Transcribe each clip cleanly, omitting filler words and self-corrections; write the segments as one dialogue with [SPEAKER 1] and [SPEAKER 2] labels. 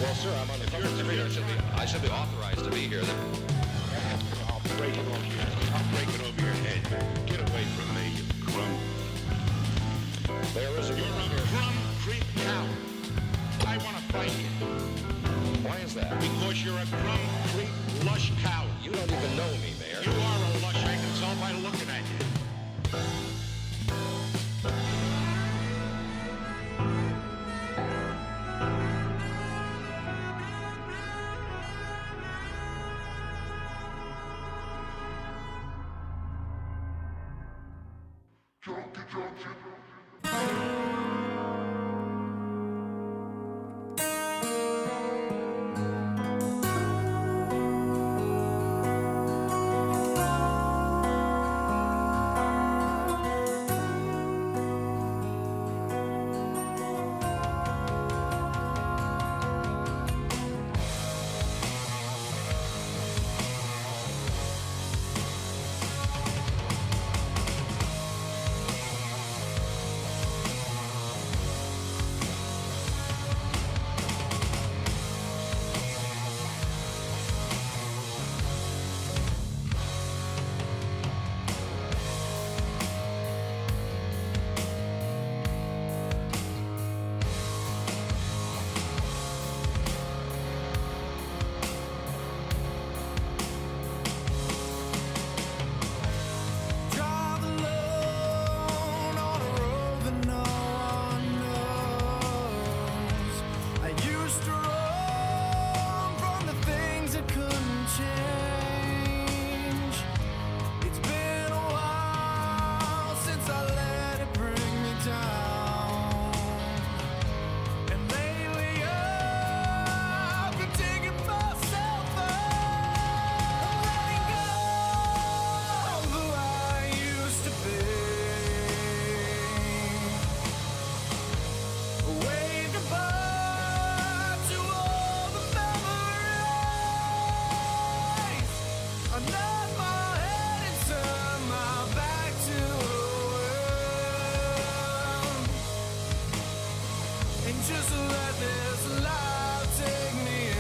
[SPEAKER 1] Well, sir, I'm on the public street.
[SPEAKER 2] I should be authorized to be here.
[SPEAKER 1] I'll break it over your head.
[SPEAKER 3] I'll break it over your head. Get away from me, you crumb.
[SPEAKER 1] There is a
[SPEAKER 3] You're
[SPEAKER 1] woman
[SPEAKER 3] a
[SPEAKER 1] here.
[SPEAKER 3] crumb creep coward. I want to fight you
[SPEAKER 1] Why is that?
[SPEAKER 3] because you're a crumb creep lush coward.
[SPEAKER 1] You don't even know me, Mayor.
[SPEAKER 3] You are a lush, I can tell by looking at you.
[SPEAKER 4] Drive alone on a road that no one knows. I used to run from the things that couldn't change. It's been a while since I let it bring me down. And lately I've been taking myself out. I'm letting go of who I used to be. Wave goodbye to all the memories. I nod my head and turn my back to the world. And just let this life take me in.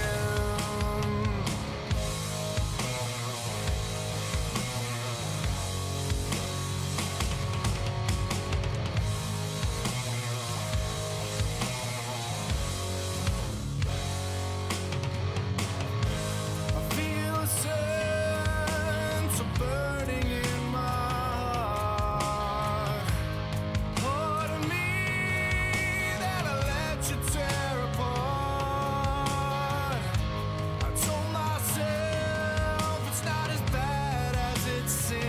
[SPEAKER 4] I feel a sense of burning in my heart. Part of me that I let you tear apart. I told myself it's not as bad as it seems.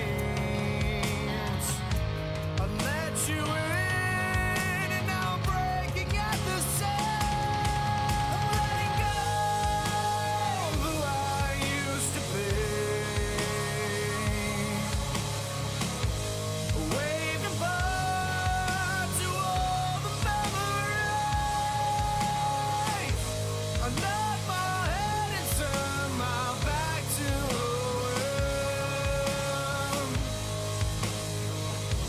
[SPEAKER 4] I let you in and now I'm breaking at the seams. I'm letting go of who I used to be. Wave goodbye to all the memories. I nod my head and turn my back to the world.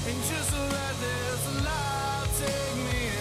[SPEAKER 4] And just let this life take me in.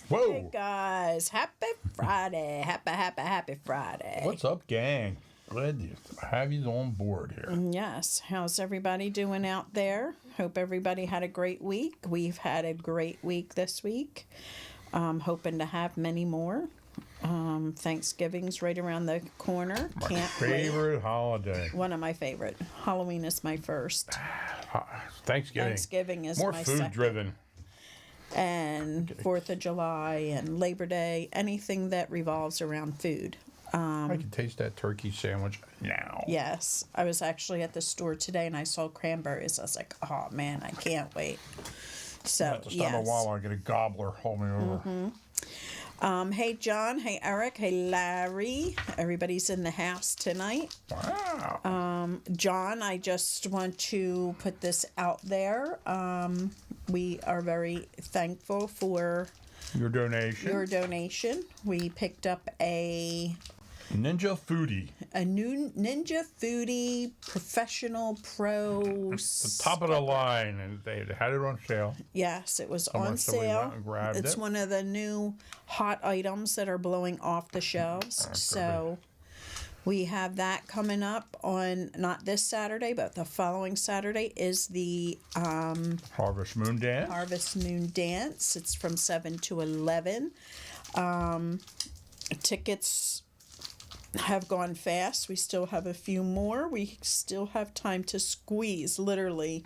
[SPEAKER 5] Whoa!
[SPEAKER 6] Hey guys, happy Friday. Happy Friday.
[SPEAKER 5] What's up, gang? Glad to have you on board here.
[SPEAKER 6] Yes, how's everybody doing out there? Hope everybody had a great week. We've had a great week this week. Hoping to have many more. Thanksgiving's right around the corner.
[SPEAKER 5] My
[SPEAKER 6] Can't
[SPEAKER 5] favorite holiday.
[SPEAKER 6] wait. One of my favorite. Halloween is my first.
[SPEAKER 5] Thanksgiving.
[SPEAKER 6] Thanksgiving is
[SPEAKER 5] More
[SPEAKER 6] my
[SPEAKER 5] food
[SPEAKER 6] second.
[SPEAKER 5] driven.
[SPEAKER 6] And 4th of July and Labor Day, anything that revolves around food.
[SPEAKER 5] I can taste that turkey sandwich now.
[SPEAKER 6] Yes, I was actually at the store today and I saw cranberries. I was like, oh man, I can't wait. So,
[SPEAKER 5] At the start of a
[SPEAKER 6] yes.
[SPEAKER 5] while, I get a gobbler. Hold me over.
[SPEAKER 6] Hey John, hey Eric, hey Larry. Everybody's in the house tonight.
[SPEAKER 5] Wow.
[SPEAKER 6] John, I just want to put this out there. We are very thankful for
[SPEAKER 5] Your donation.
[SPEAKER 6] your donation. We picked up a
[SPEAKER 5] Ninja Foodie.
[SPEAKER 6] new Ninja Foodie Professional Pro.
[SPEAKER 5] The top of the line, and they had it on sale.
[SPEAKER 6] Yes, it was
[SPEAKER 5] So
[SPEAKER 6] on
[SPEAKER 5] much so we
[SPEAKER 6] sale.
[SPEAKER 5] went and grabbed
[SPEAKER 6] It's
[SPEAKER 5] it.
[SPEAKER 6] one of the new hot items that are blowing off the shelves. So we have that coming up on not this Saturday, but the following Saturday is the
[SPEAKER 5] Harvest Moon Dance.
[SPEAKER 6] Harvest Moon Dance. It's from 7 to 11. Tickets have gone fast. We still have a few more. We still have time to squeeze. Literally,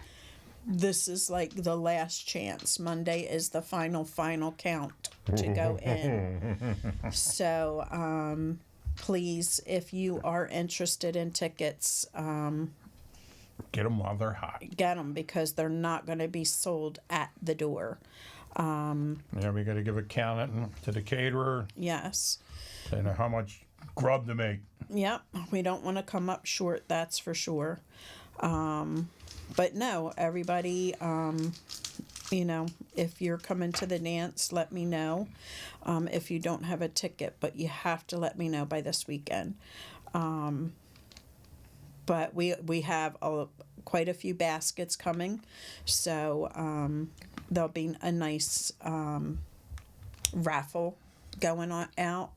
[SPEAKER 6] this is like the last chance. Monday is the final count to go in. So, please, if you are interested in tickets,
[SPEAKER 5] Get them while they're hot.
[SPEAKER 6] get them because they're not going to be sold at the door.
[SPEAKER 5] Yeah, we got to give a count to the caterer.
[SPEAKER 6] Yes.
[SPEAKER 5] They know how much grub to make.
[SPEAKER 6] Yep, we don't want to come up short, that's for sure. But no, everybody, you know, if you're coming to the dance, let me know. If you don't have a ticket, but you have to let me know by this weekend. But we have quite a few baskets coming, so there'll be a nice raffle going on out.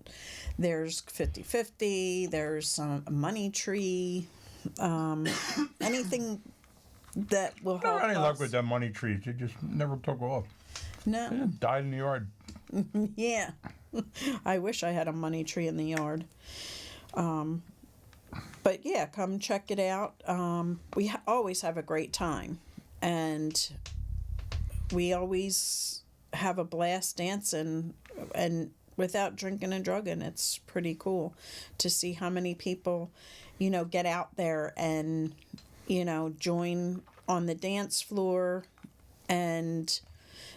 [SPEAKER 6] There's 50-50, there's a money tree, anything that will help
[SPEAKER 5] Never had any luck
[SPEAKER 6] us.
[SPEAKER 5] with them money trees. They just never took off.
[SPEAKER 6] No,
[SPEAKER 5] Died in the yard.
[SPEAKER 6] yeah. I wish I had a money tree in the yard. But yeah, come check it out. We always have a great time, and we always have a blast dancing and without drinking and drugging. It's pretty cool to see how many people, you know, get out there and, you know, join on the dance floor and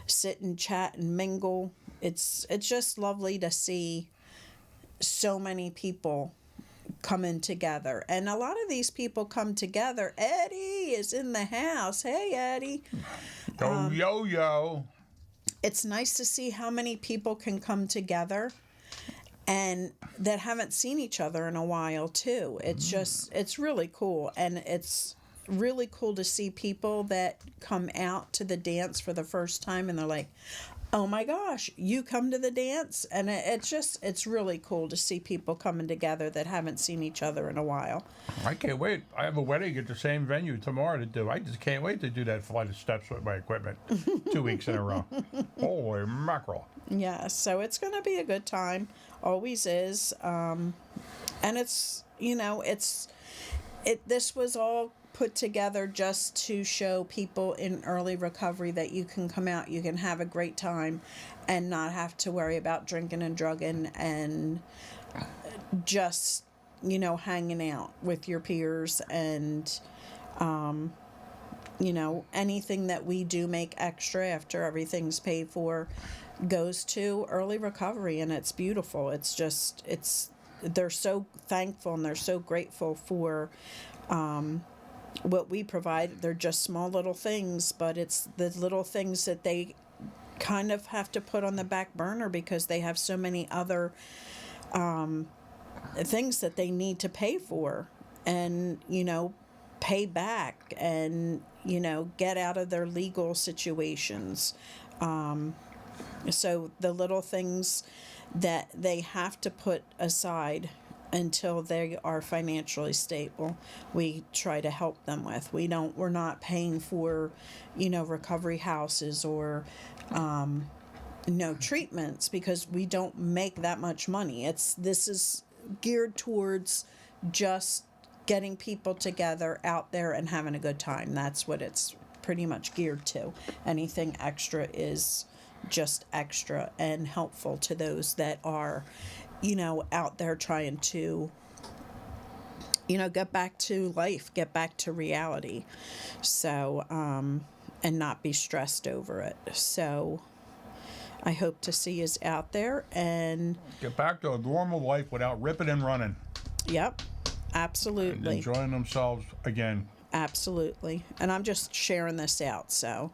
[SPEAKER 6] sit and chat and mingle. It's just lovely to see so many people coming together. And a lot of these people come together. Eddie is in the house. Hey, Eddie.
[SPEAKER 5] Yo.
[SPEAKER 6] It's nice to see how many people can come together and that haven't seen each other in a while too. It's just, it's really cool. And it's really cool to see people that come out to the dance for the first time and they're like, oh my gosh, you come to the dance? And it's really cool to see people coming together that haven't seen each other in a while.
[SPEAKER 5] I can't wait. I have a wedding at the same venue tomorrow to do. I just can't wait to do that flight of steps with my equipment 2 weeks in a row. Holy mackerel.
[SPEAKER 6] Yeah, so it's going to be a good time. Always is. And it's, you know, this was all put together just to show people in early recovery that you can come out, you can have a great time and not have to worry about drinking and drugging and just, you know, hanging out with your peers and, you know, anything that we do make extra after everything's paid for goes to early recovery, and it's beautiful. It's just, they're so thankful and they're so grateful for what we provide. They're just small little things, but it's the little things that they kind of have to put on the back burner because they have so many other things that they need to pay for and, you know, pay back and, you know, get out of their legal situations. So the little things that they have to put aside until they are financially stable, we try to help them with. We're not paying for, recovery houses or treatments, because we don't make that much money. This is geared towards just getting people together out there and having a good time. That's what it's pretty much geared to. Anything extra is just extra and helpful to those that are, out there trying to, get back to life, get back to reality. So, and not be stressed over it. So I hope to see you out there and
[SPEAKER 5] Get back to a normal life without ripping and running.
[SPEAKER 6] yep,
[SPEAKER 5] And
[SPEAKER 6] absolutely.
[SPEAKER 5] enjoying themselves again.
[SPEAKER 6] Absolutely. And I'm just sharing this out. So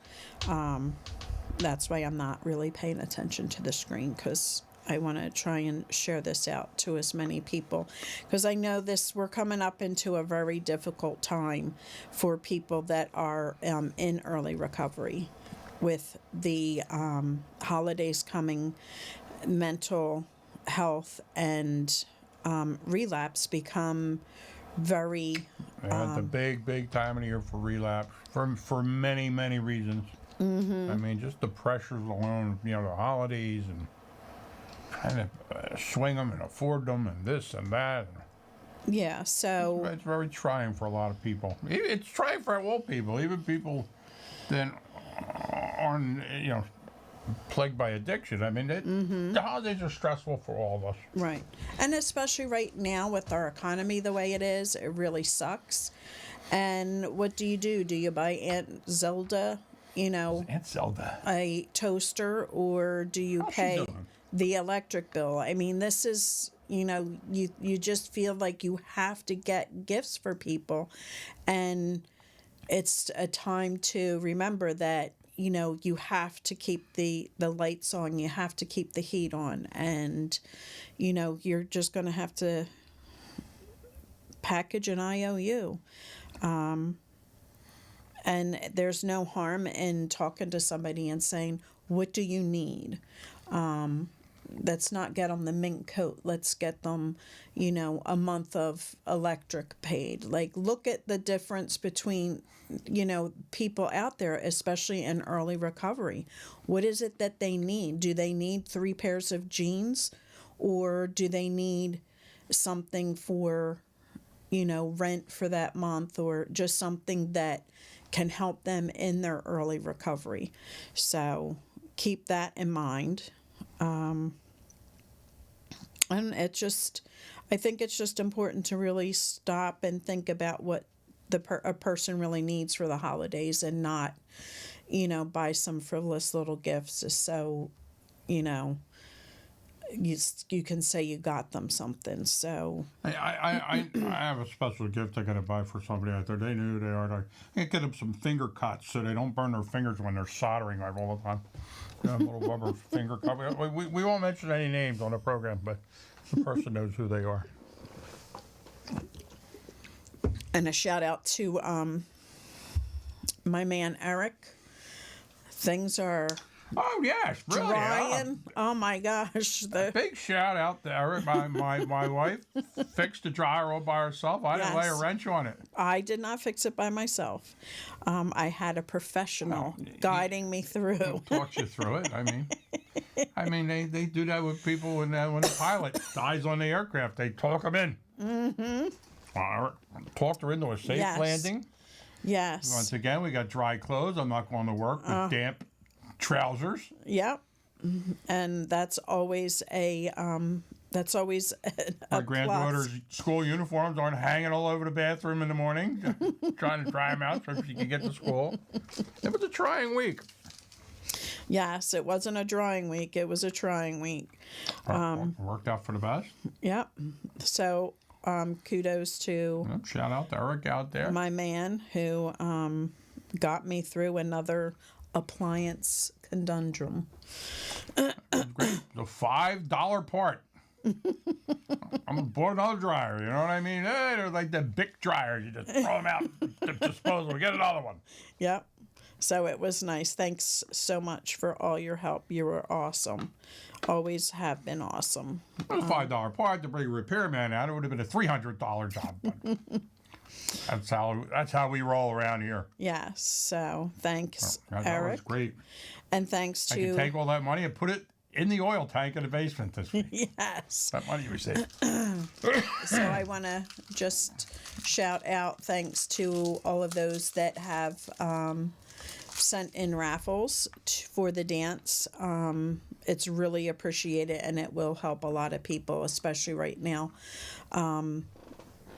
[SPEAKER 6] that's why I'm not really paying attention to the screen, because I want to try and share this out to as many people, because I know we're coming up into a very difficult time for people that are in early recovery. With the holidays coming, mental health and relapse become very
[SPEAKER 5] Yeah, it's a big time of the year for relapse for many, many reasons. Mm-hmm. I mean, just the pressures alone, the holidays and trying to swing them and afford them and this and that.
[SPEAKER 6] yeah. So
[SPEAKER 5] It's very trying for a lot of people. It's trying for all people, even people that aren't, plagued by addiction. I mean, the holidays are stressful for all of us.
[SPEAKER 6] right, and especially right now with our economy the way it is, it really sucks. And what do? Do you buy Aunt Zelda,
[SPEAKER 5] Aunt Zelda.
[SPEAKER 6] a toaster, or do you
[SPEAKER 5] How's she
[SPEAKER 6] pay
[SPEAKER 5] doing?
[SPEAKER 6] the electric bill? I mean, this is, you just feel like you have to get gifts for people, and it's a time to remember that, you have to keep the lights on, you have to keep the heat on, and, you're just going to have to package an IOU. And there's no harm in talking to somebody and saying, what do you need? Let's not get them the mink coat. Let's get them, a month of electric paid. Like, look at the difference between, people out there, especially in early recovery. What is it that they need? Do they need 3 pairs of jeans? Or do they need something for, rent for that month, or just something that can help them in their early recovery? So keep that in mind. And I think it's just important to really stop and think about what a person really needs for the holidays, and not, buy some frivolous little gifts. So, you can say you got them something. So
[SPEAKER 5] I have a special gift I got to buy for somebody out there. They knew who they are. I can get them some finger cuts so they don't burn their fingers when they're soldering like all the time. Little rubber finger cut. We won't mention any names on the program, but the person knows who they are.
[SPEAKER 6] and a shout out to my man Eric. Things are
[SPEAKER 5] Oh yes, really?
[SPEAKER 6] drying. Oh my gosh,
[SPEAKER 5] Big shout out to Eric. My wife fixed the dryer all by herself. I didn't lay a
[SPEAKER 6] Yes.
[SPEAKER 5] wrench on it.
[SPEAKER 6] I did not fix it by myself. I had a professional
[SPEAKER 5] Well,
[SPEAKER 6] guiding me through.
[SPEAKER 5] Talks you through it. I mean, they do that with people when the pilot dies on the aircraft. They talk them in. Mm-hmm. Talked her into a safe
[SPEAKER 6] Yes.
[SPEAKER 5] landing.
[SPEAKER 6] Yes.
[SPEAKER 5] Once again, we got dry clothes. I'm not going to work with damp trousers.
[SPEAKER 6] Yep. And that's always a
[SPEAKER 5] My
[SPEAKER 6] plus.
[SPEAKER 5] granddaughter's school uniforms aren't hanging all over the bathroom in the morning, trying to dry them out so she can get to school. It was a trying week.
[SPEAKER 6] Yes, it wasn't a drawing week. It was a trying week.
[SPEAKER 5] Worked out for the best.
[SPEAKER 6] Yep. So kudos to
[SPEAKER 5] Yep, shout out to Eric out there.
[SPEAKER 6] my man who got me through another appliance conundrum.
[SPEAKER 5] Great. The $5 part. I'm gonna bought another dryer. You know what I mean? They're like the big dryers. You just throw them out, the disposal, get another one.
[SPEAKER 6] Yep. So it was nice. Thanks so much for all your help. You were awesome. Always have been awesome.
[SPEAKER 5] It was $5 part to bring a repairman out. It would have been a $300 job. But that's how we roll around here.
[SPEAKER 6] Yes. So thanks,
[SPEAKER 5] That was
[SPEAKER 6] Eric.
[SPEAKER 5] great.
[SPEAKER 6] And thanks
[SPEAKER 5] I can
[SPEAKER 6] to
[SPEAKER 5] take all that money and put it in the oil tank in the basement this week.
[SPEAKER 6] yes.
[SPEAKER 5] That money we saved.
[SPEAKER 6] So I want to just shout out thanks to all of those that have sent in raffles for the dance. It's really appreciated, and it will help a lot of people, especially right now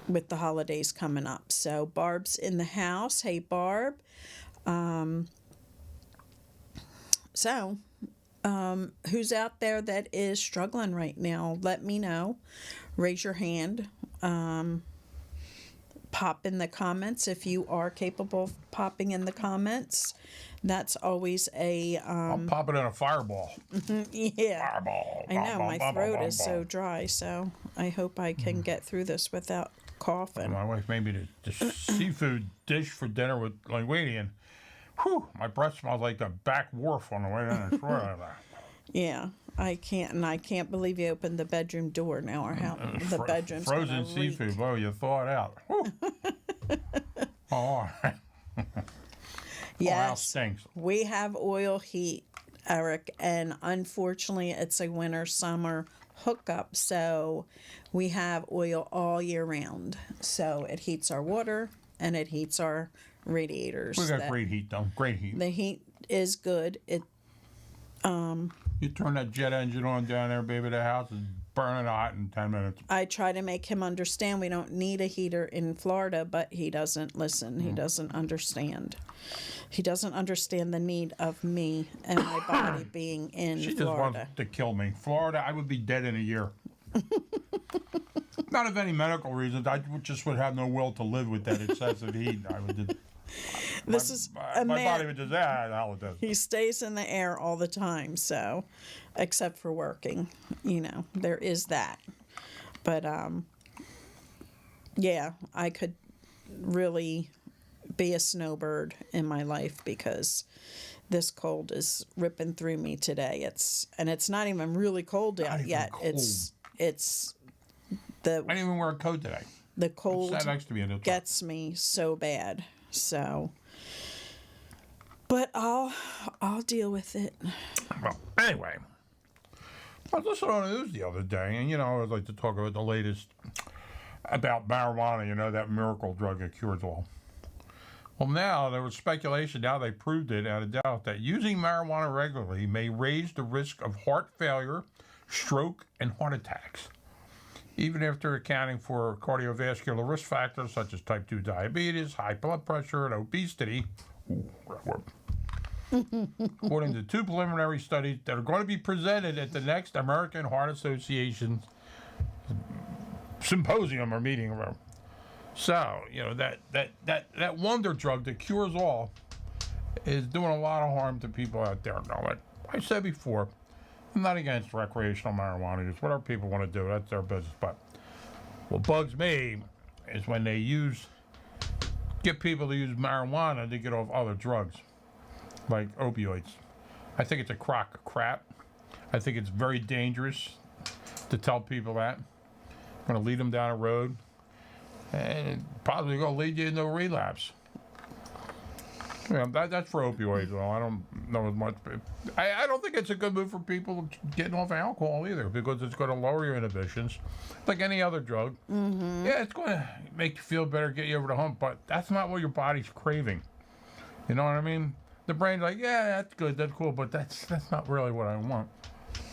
[SPEAKER 6] with the holidays coming up. So Barb's in the house. Hey, Barb. Who's out there that is struggling right now? Let me know. Raise your hand. Pop in the comments if you are capable of popping in the comments. That's always a
[SPEAKER 5] I'll pop it in a fireball.
[SPEAKER 6] yeah.
[SPEAKER 5] Fireball.
[SPEAKER 6] I know my throat is so dry, so I hope I can get through this without coughing.
[SPEAKER 5] My wife made me the seafood dish for dinner with linguine, and whew, my breath smells like the back wharf on the way down.
[SPEAKER 6] Yeah, I can't believe you opened the bedroom door now, or how the bedroom's
[SPEAKER 5] frozen
[SPEAKER 6] gonna reek.
[SPEAKER 5] seafood. Boy, you thaw it out. Whew. Oh, how
[SPEAKER 6] Yes,
[SPEAKER 5] stinks.
[SPEAKER 6] we have oil heat, Eric, and unfortunately, it's a winter summer hookup, so we have oil all year round. So it heats our water and it heats our radiators.
[SPEAKER 5] We got great heat though. Great heat.
[SPEAKER 6] The heat is good.
[SPEAKER 5] You turn that jet engine on down there, baby. The house is burning hot in 10 minutes.
[SPEAKER 6] I try to make him understand we don't need a heater in Florida, but he doesn't listen. He doesn't understand. He doesn't understand the need of me and my body being in
[SPEAKER 5] She just wants
[SPEAKER 6] Florida.
[SPEAKER 5] to kill me. Florida, I would be dead in a year. Not of any medical reasons. I just would have no will to live with that excessive heat. I would just,
[SPEAKER 6] This is a
[SPEAKER 5] my body
[SPEAKER 6] man.
[SPEAKER 5] would just, the hell it does.
[SPEAKER 6] He stays in the air all the time, so except for working, there is that. But yeah, I could really be a snowbird in my life because this cold is ripping through me today. It's not even really cold out
[SPEAKER 5] even
[SPEAKER 6] yet.
[SPEAKER 5] cold.
[SPEAKER 6] It's
[SPEAKER 5] I didn't even wear a coat today.
[SPEAKER 6] the cold
[SPEAKER 5] Sat next to me in the truck.
[SPEAKER 6] gets me so bad. So, but I'll deal with it.
[SPEAKER 5] Well, anyway, I was listening on the news the other day, and I would like to talk about the latest about marijuana. That miracle drug that cures all. Well, now there was speculation. Now they proved it out of doubt that using marijuana regularly may raise the risk of heart failure, stroke, and heart attacks, even after accounting for cardiovascular risk factors such as type 2 diabetes, high blood pressure, and obesity. Ooh, that word. According to 2 preliminary studies that are going to be presented at the next American Heart Association symposium or meeting. So, that wonder drug that cures all is doing a lot of harm to people out there. Now, I said before, I'm not against recreational marijuana use. Whatever people want to do, that's their business. But what bugs me is when they get people to use marijuana to get off other drugs, like opioids. I think it's a crock of crap. I think it's very dangerous to tell people that. Going to lead them down a road, and probably going to lead you into a relapse. That's for opioids. Well, I don't know as much. I don't think it's a good move for people getting off alcohol either, because it's going to lower your inhibitions, like any other drug. Mm-hmm. Yeah, it's going to make you feel better, get you over the hump, but that's not what your body's craving. You know what I mean? The brain's like, yeah, that's good, that's cool, but that's not really what I want.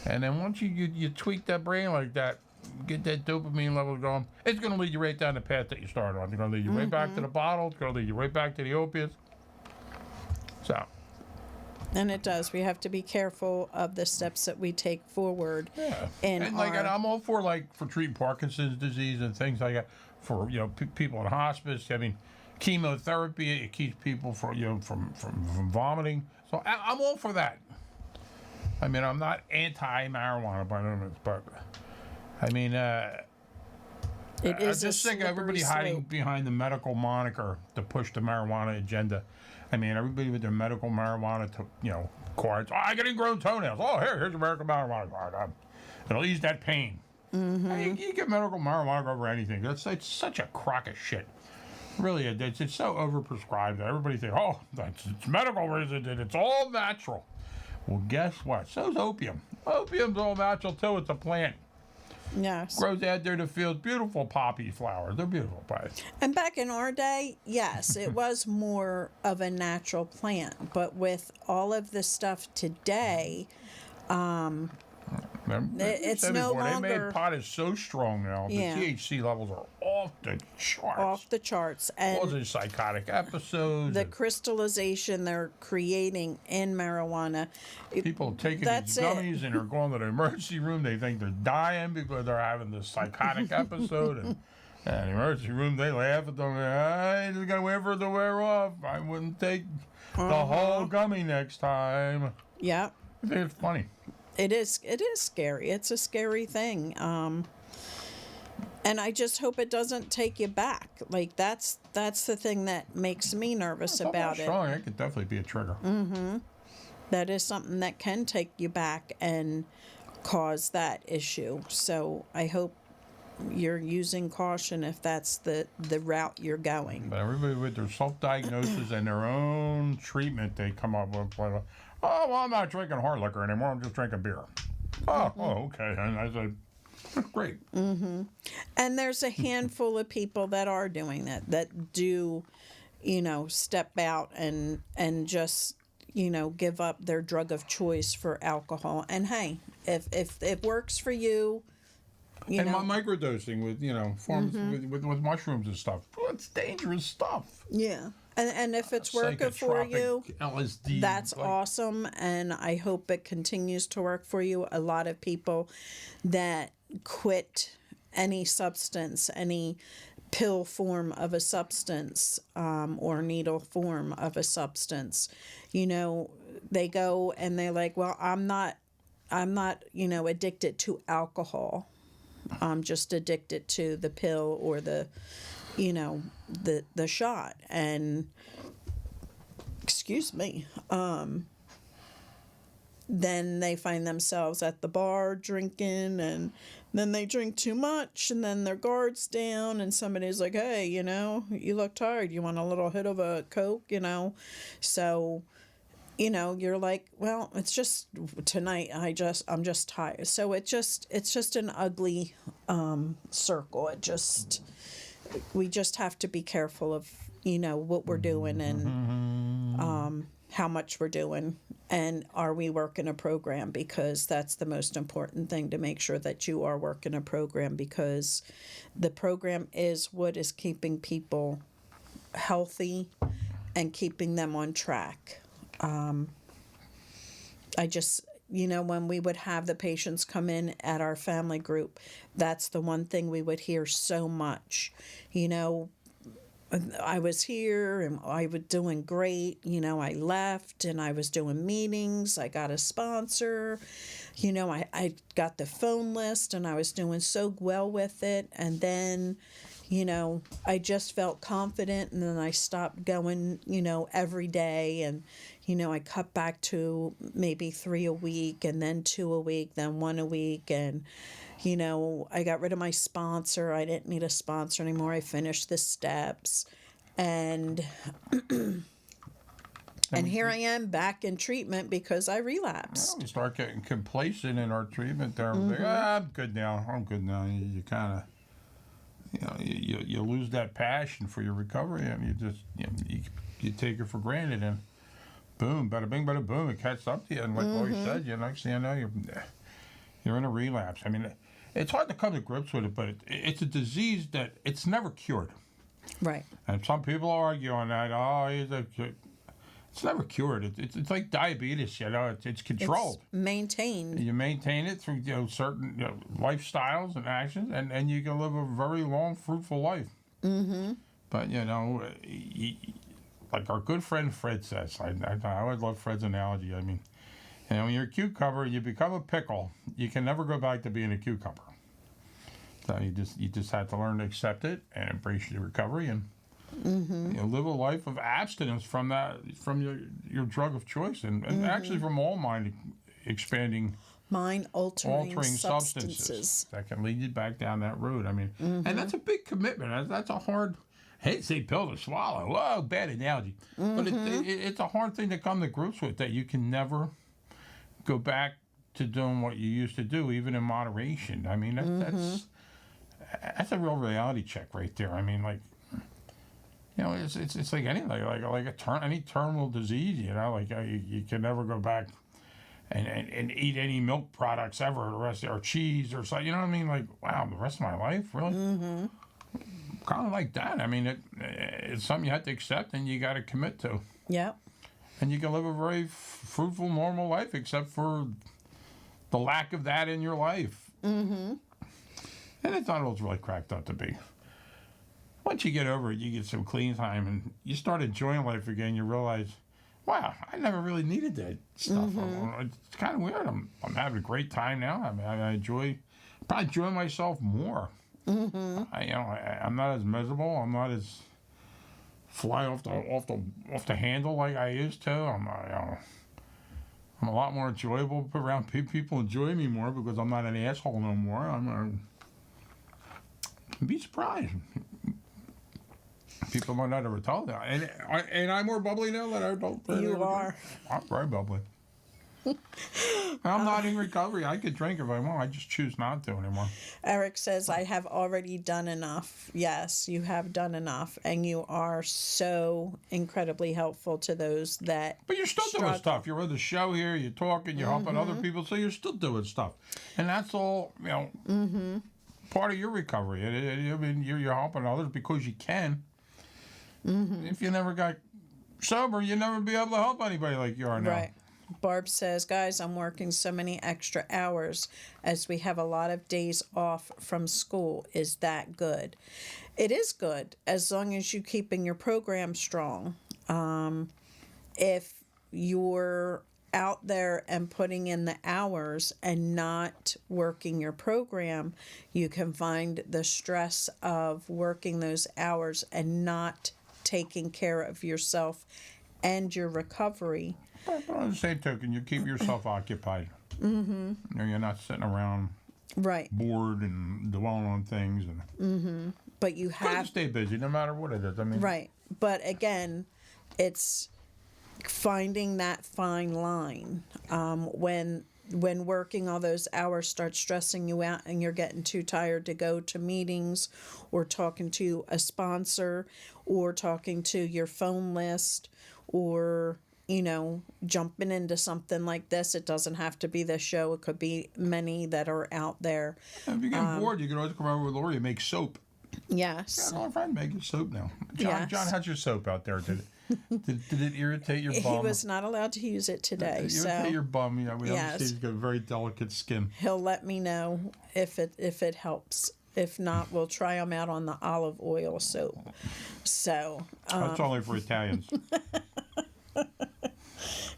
[SPEAKER 5] And then once you tweak that brain like that, get that dopamine level going, it's going to lead you right down the path that you started on. It's going to lead you right back to the bottle. It's going to lead you right back to the opiates. So.
[SPEAKER 6] And it does. We have to be careful of the steps that we take forward.
[SPEAKER 5] Yeah.
[SPEAKER 6] And
[SPEAKER 5] I'm all for treating Parkinson's disease and things like that for people in hospice. I mean, chemotherapy, it keeps people from vomiting. So I'm all for that. I mean, I'm not anti-marijuana by no means, but I mean,
[SPEAKER 6] it is
[SPEAKER 5] I just think everybody hiding behind the medical moniker to push the marijuana agenda. I mean, everybody with their medical marijuana, cards. Oh, I get ingrown toenails. Oh, here's your medical marijuana card. It'll ease that pain. You get medical marijuana over anything. It's such a crock of shit. Really, it's so overprescribed that everybody thinks, oh, it's medical reason, and it's all natural. Well, guess what? So's opium. Opium's all natural too. It's a plant.
[SPEAKER 6] Yes.
[SPEAKER 5] Grows out there in the fields. Beautiful poppy flowers. They're beautiful plants.
[SPEAKER 6] And back in our day, yes, it was more of a natural plant. But with all of the stuff today, it's no longer.
[SPEAKER 5] They made pot is so strong now. The
[SPEAKER 6] Yeah.
[SPEAKER 5] THC levels are off the charts.
[SPEAKER 6] Off the charts. And
[SPEAKER 5] Causes psychotic episodes.
[SPEAKER 6] the crystallization they're creating in marijuana.
[SPEAKER 5] People taking
[SPEAKER 6] That's
[SPEAKER 5] these
[SPEAKER 6] it.
[SPEAKER 5] gummies and they're going to the emergency room. They think they're dying because they're having this psychotic episode. And the emergency room, they laugh at them. I just got to wait for it to wear off. I wouldn't take the whole gummy next time.
[SPEAKER 6] Yeah.
[SPEAKER 5] I think it's funny.
[SPEAKER 6] It is scary. It's a scary thing. And I just hope it doesn't take you back. Like that's the thing that makes me nervous about it.
[SPEAKER 5] Strong. It could definitely be a trigger.
[SPEAKER 6] That is something that can take you back and cause that issue. So I hope you're using caution if that's the route you're going.
[SPEAKER 5] But everybody with their self-diagnosis and their own treatment, they come up with, oh, well, I'm not drinking hard liquor anymore. I'm just drinking beer. Oh, okay. And I said, great.
[SPEAKER 6] And there's a handful of people that are doing that do, step out and just, give up their drug of choice for alcohol. And hey, if it works for you,
[SPEAKER 5] and microdosing with forms with mushrooms and stuff. Well, it's dangerous stuff.
[SPEAKER 6] Yeah. And if it's working for you,
[SPEAKER 5] LSD,
[SPEAKER 6] that's awesome. And I hope it continues to work for you. A lot of people that quit any substance, any pill form of a substance, or needle form of a substance, they go and they're like, well, I'm not, addicted to alcohol. I'm just addicted to the pill or the shot. And excuse me, then they find themselves at the bar drinking, and then they drink too much, and then their guard's down, and somebody's like, hey, you look tired, you want a little hit of a Coke, so you're like, well, it's just tonight. I'm just tired. So it's just an ugly circle. We just have to be careful of what we're doing and how much we're doing, and are we working a program, because that's the most important thing, to make sure that you are working a program, because the program is what is keeping people healthy and keeping them on track. I just, when we would have the patients come in at our family group, that's the one thing we would hear so much. I was here and I was doing great. I left and I was doing meetings. I got a sponsor. I got the phone list and I was doing so well with it. And then, I just felt confident, and then I stopped going, every day. And, I cut back to maybe 3 a week, and then 2 a week, then 1 a week. And, I got rid of my sponsor. I didn't need a sponsor anymore. I finished the steps. And and here I am back in treatment because I relapsed.
[SPEAKER 5] We start getting complacent in our treatment there. Like, I'm good now. You kind of, you lose that passion for your recovery, and you just, you take it for granted, and boom, bada bing, bada boom, it catches up to you. And like Lori said, next thing you know, you're in a relapse. I mean, it's hard to come to grips with it, but it's a disease that it's never cured.
[SPEAKER 6] Right.
[SPEAKER 5] And some people argue on that. It's never cured. It's like diabetes. It's controlled.
[SPEAKER 6] It's maintained.
[SPEAKER 5] You maintain it through certain lifestyles and actions, and you can live a very long, fruitful life. Mm-hmm. But like our good friend Fred says, I always love Fred's analogy. I mean, when you're a cucumber, you become a pickle. You can never go back to being a cucumber. So you just have to learn to accept it and embrace your recovery and live a life of abstinence from your drug of choice, and actually from all mind expanding
[SPEAKER 6] Mind altering
[SPEAKER 5] substances that can lead you back down that road. I mean, and that's a big commitment. That's a hard. I hate to say pill to swallow. Whoa, bad analogy. But it's a hard thing to come to grips with, that you can never go back to doing what you used to do, even in moderation. I mean, that's a real reality check right there. I mean, like, it's like anything, like any terminal disease. Like you can never go back and eat any milk products ever the rest, or cheese or something. You know what I mean? Like, wow, the rest of my life, really? Kind of like that. I mean, it's something you have to accept and you got to commit to.
[SPEAKER 6] Yep.
[SPEAKER 5] And you can live a very fruitful, normal life, except for the lack of that in your life. And it's not all it's really cracked up to be. Once you get over it, you get some clean time and you start enjoying life again. You realize, wow, I never really needed that stuff. It's kind of weird. I'm having a great time now. I mean, I probably enjoy myself more. I'm not as miserable. I'm not as fly off the handle like I used to. I'm a lot more enjoyable around people. People enjoy me more because I'm not an asshole no more. You'd be surprised. People might not ever tell that. And I'm more bubbly now than I don't.
[SPEAKER 6] You are.
[SPEAKER 5] I'm very bubbly. I'm not in recovery. I could drink if I want. I just choose not to anymore.
[SPEAKER 6] Eric says, I have already done enough. Yes, you have done enough. And you are so incredibly helpful to those that
[SPEAKER 5] But you're still doing stuff. You're on the show here. You're talking. You're helping other people. So you're still doing stuff. And that's all, part of your recovery. I mean, you're helping others because you can. If you never got sober, you'd never be able to help anybody like you are now.
[SPEAKER 6] Right. Barb says, guys, I'm working so many extra hours as we have a lot of days off from school. Is that good? It is good, as long as you're keeping your program strong. If you're out there and putting in the hours and not working your program, you can find the stress of working those hours and not taking care of yourself and your recovery.
[SPEAKER 5] But on the same token, you keep yourself occupied. You're not sitting around bored and dwelling on things.
[SPEAKER 6] But you have
[SPEAKER 5] to stay busy no matter what it is. I mean,
[SPEAKER 6] right. But again, it's finding that fine line. When working all those hours starts stressing you out and you're getting too tired to go to meetings or talking to a sponsor or talking to your phone list or jumping into something like this. It doesn't have to be this show. It could be many that are out there.
[SPEAKER 5] If you're getting bored, you can always come over with Lori and make soap.
[SPEAKER 6] Yes.
[SPEAKER 5] Yeah, my friend making soap now.
[SPEAKER 6] Yes.
[SPEAKER 5] John, how's your soap out there? Did it irritate your bum?
[SPEAKER 6] He was not allowed to use it today.
[SPEAKER 5] Did it irritate your bum? We understand he's got very delicate skin.
[SPEAKER 6] He'll let me know if it helps. If not, we'll try them out on the olive oil soap. So
[SPEAKER 5] that's only for Italians.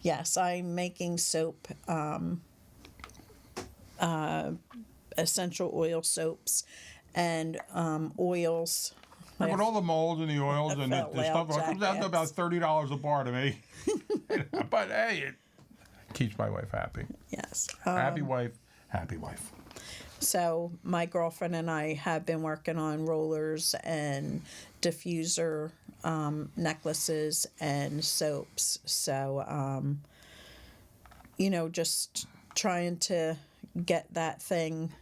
[SPEAKER 6] Yes, I'm making soap, essential oil soaps, and oils.
[SPEAKER 5] With all the molds and the oils and the stuff, it comes out to about $30 a bar to me. But hey, it keeps my wife happy.
[SPEAKER 6] Yes.
[SPEAKER 5] Happy wife, happy life.
[SPEAKER 6] So my girlfriend and I have been working on rollers and diffuser necklaces and soaps. So, just trying to get that thing,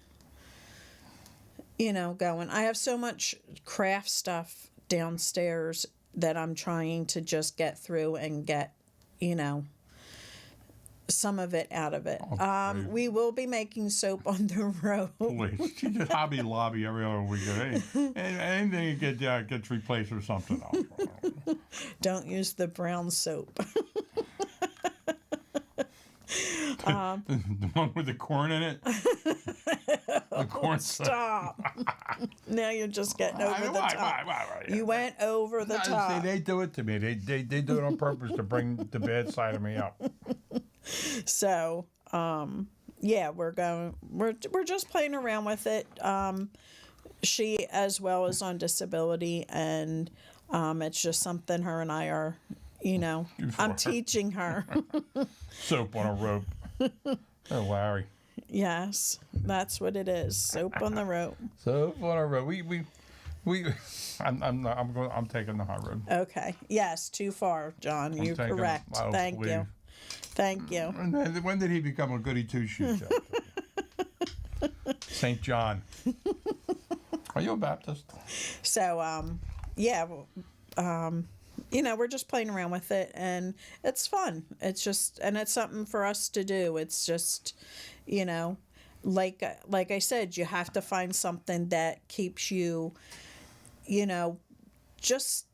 [SPEAKER 6] going. I have so much craft stuff downstairs that I'm trying to just get through and get, some of it out of it. We will be making soap on the road.
[SPEAKER 5] Please, she just Hobby Lobby every other weekend. Anything gets replaced or something else.
[SPEAKER 6] Don't use the brown soap.
[SPEAKER 5] The one with the corn in it. The corn.
[SPEAKER 6] Stop. Now you're just getting over the top.
[SPEAKER 5] Why?
[SPEAKER 6] You went over the top.
[SPEAKER 5] See, they do it to me. They do it on purpose to bring the bad side of me up.
[SPEAKER 6] So, we're just playing around with it. She as well is on disability, and It's just something her and I are, I'm
[SPEAKER 5] for.
[SPEAKER 6] teaching her.
[SPEAKER 5] Soap on a rope. Oh, Larry.
[SPEAKER 6] Yes, that's what it is. Soap on the rope.
[SPEAKER 5] Soap on a rope. I'm taking the high road.
[SPEAKER 6] Okay. Yes, too far, John. You're
[SPEAKER 5] taking-
[SPEAKER 6] correct.
[SPEAKER 5] I don't
[SPEAKER 6] Thank you.
[SPEAKER 5] believe.
[SPEAKER 6] Thank you.
[SPEAKER 5] And then, when did he become a goody two shoes? St. John. Are you a Baptist?
[SPEAKER 6] So, yeah, we're just playing around with it, and it's fun. It's just, and it's something for us to do. It's just, like I said, you have to find something that keeps you, just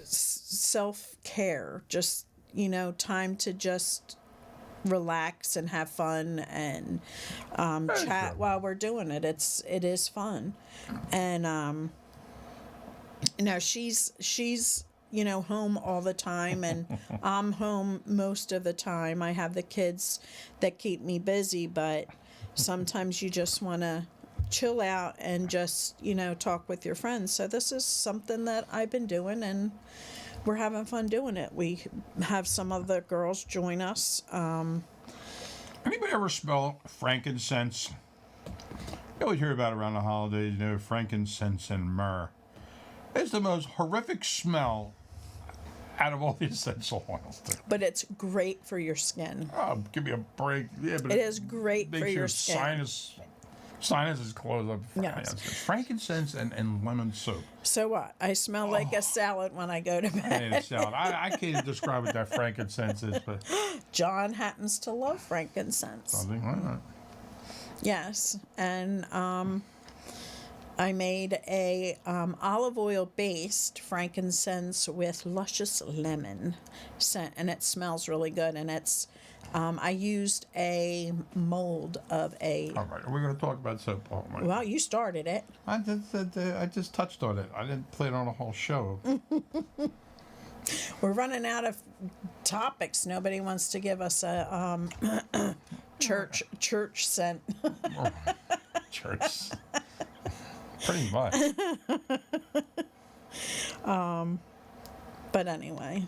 [SPEAKER 6] self-care, just, time to just relax and have fun and chat while we're doing it. It is fun. And she's home all the time, and I'm home most of the time. I have the kids that keep me busy, but sometimes you just want to chill out and just talk with your friends. So this is something that I've been doing, and we're having fun doing it. We have some of the girls join us.
[SPEAKER 5] Anybody ever smell frankincense? You always hear about it around the holidays, frankincense and myrrh. It's the most horrific smell out of all the essential oils.
[SPEAKER 6] But it's great for your skin.
[SPEAKER 5] Oh, give me a break. Yeah, but
[SPEAKER 6] It is great
[SPEAKER 5] makes
[SPEAKER 6] for your
[SPEAKER 5] your
[SPEAKER 6] skin.
[SPEAKER 5] sinuses close up.
[SPEAKER 6] Yes.
[SPEAKER 5] Frankincense and lemon soap.
[SPEAKER 6] So what? I smell like a salad when I go to bed.
[SPEAKER 5] And it sound. I can't describe what that frankincense is, but
[SPEAKER 6] John happens to love frankincense.
[SPEAKER 5] something like that.
[SPEAKER 6] Yes, and I made a olive oil based frankincense with luscious lemon scent, and it smells really good. And it's I used a mold of a.
[SPEAKER 5] All right, we're going to talk about soap. Oh, my.
[SPEAKER 6] Well, you started it.
[SPEAKER 5] I just touched on it. I didn't play it on a whole show.
[SPEAKER 6] We're running out of topics. Nobody wants to give us a church scent.
[SPEAKER 5] Church. Pretty much.
[SPEAKER 6] But anyway,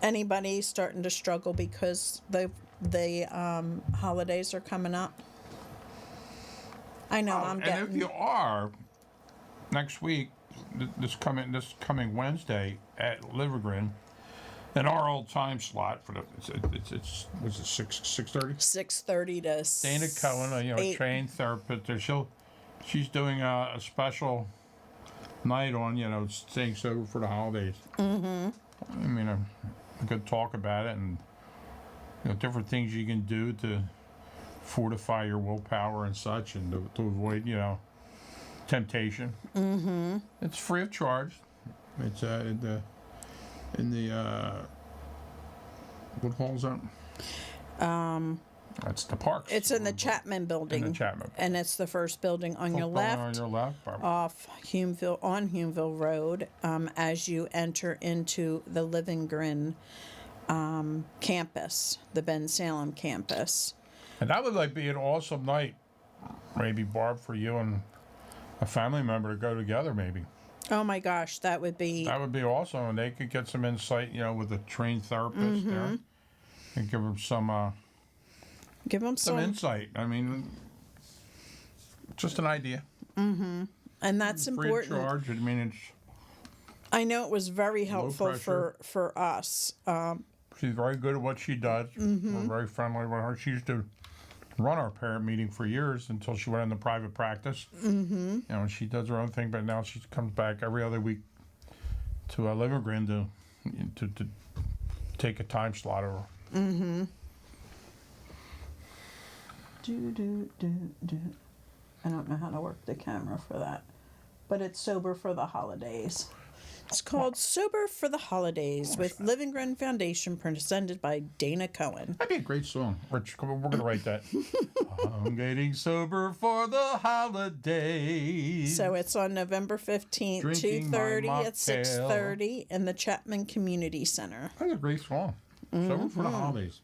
[SPEAKER 6] anybody starting to struggle because the holidays are coming up? I know I'm
[SPEAKER 5] And if
[SPEAKER 6] getting.
[SPEAKER 5] you are, next week, this coming Wednesday at Livergren, in our old time slot for the it's was it 6:30?
[SPEAKER 6] 6:30 to.
[SPEAKER 5] Dana Cohen, a
[SPEAKER 6] 8.
[SPEAKER 5] trained therapist, she's doing a special night on staying sober for the holidays. Mm-hmm. I mean, a good talk about it, and different things you can do to fortify your willpower and such, and to avoid temptation. Mm-hmm. It's free of charge. It's in the what hall's that? That's the parks.
[SPEAKER 6] It's in the Chapman building.
[SPEAKER 5] In the Chapman.
[SPEAKER 6] And it's the first building on your left.
[SPEAKER 5] On your left. Barbara.
[SPEAKER 6] Off Humeville Road, as you enter into the Livergren campus, the Ben Salem campus.
[SPEAKER 5] And that would be an awesome night, maybe, Barb, for you and a family member to go together, maybe.
[SPEAKER 6] Oh my gosh, that would be.
[SPEAKER 5] That would be awesome, and they could get some insight, with a trained therapist there, and give them some
[SPEAKER 6] Give them some.
[SPEAKER 5] insight. I mean, just an idea.
[SPEAKER 6] And that's
[SPEAKER 5] Free of
[SPEAKER 6] important.
[SPEAKER 5] charge. I mean, it's.
[SPEAKER 6] I know it was very helpful
[SPEAKER 5] pressure.
[SPEAKER 6] for us.
[SPEAKER 5] She's very good at what she does. We're very friendly with her. She used to run our parent meeting for years until she went into private practice. Mm-hmm. She does her own thing, but now she comes back every other week to Livergren to take a time slot over.
[SPEAKER 6] Mm-hmm. I don't know how to work the camera for that, but it's Sober for the Holidays. It's called Sober for the Holidays with Livergren Foundation, presented by Dana Cohen.
[SPEAKER 5] That'd be a great song. Rich, come on, we're going to write that. I'm getting sober for the holidays.
[SPEAKER 6] So it's on November 15th,
[SPEAKER 5] Drinking
[SPEAKER 6] 2:30
[SPEAKER 5] my
[SPEAKER 6] at
[SPEAKER 5] mocktail.
[SPEAKER 6] 6:30 in the Chapman Community Center.
[SPEAKER 5] That's a great song. Sober for the holidays.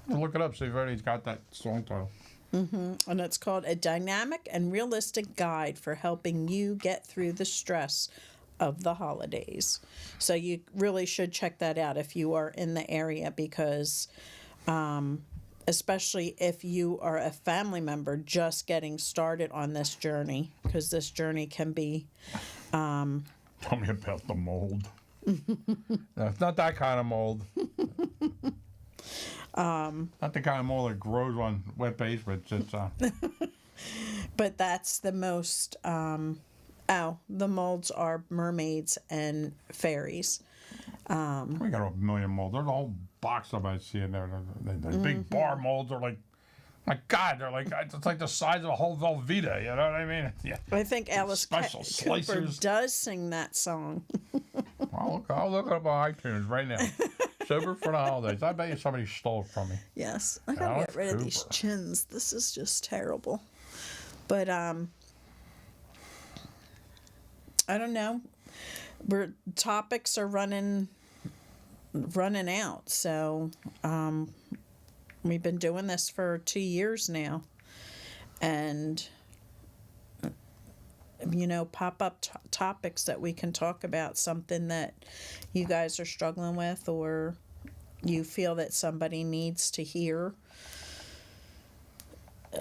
[SPEAKER 5] Look it up, see if anybody's got that song title.
[SPEAKER 6] And it's called A Dynamic and Realistic Guide for Helping You Get Through the Stress of the Holidays. So you really should check that out if you are in the area, because especially if you are a family member just getting started on this journey, because this journey can be
[SPEAKER 5] Tell me about the mold. No, it's not that kind of mold. Not the kind of mold that grows on wet basements. It's
[SPEAKER 6] but that's the most the molds are mermaids and fairies.
[SPEAKER 5] we got a million molds. There's a whole box of them I see in there. The big bar molds are like, my God, they're like, it's like the size of a whole Velveeta. You know what I mean? Yeah.
[SPEAKER 6] I think Alice
[SPEAKER 5] Special
[SPEAKER 6] Cooper
[SPEAKER 5] slicers.
[SPEAKER 6] does sing that song.
[SPEAKER 5] I'll look it up on iTunes right now. Sober for the holidays. I bet you somebody stole it from me.
[SPEAKER 6] Yes, I gotta
[SPEAKER 5] Alice
[SPEAKER 6] get rid of these
[SPEAKER 5] Cooper.
[SPEAKER 6] chins. This is just terrible. But I don't know. Topics are running out. So we've been doing this for 2 years now, and pop up topics that we can talk about, something that you guys are struggling with or you feel that somebody needs to hear,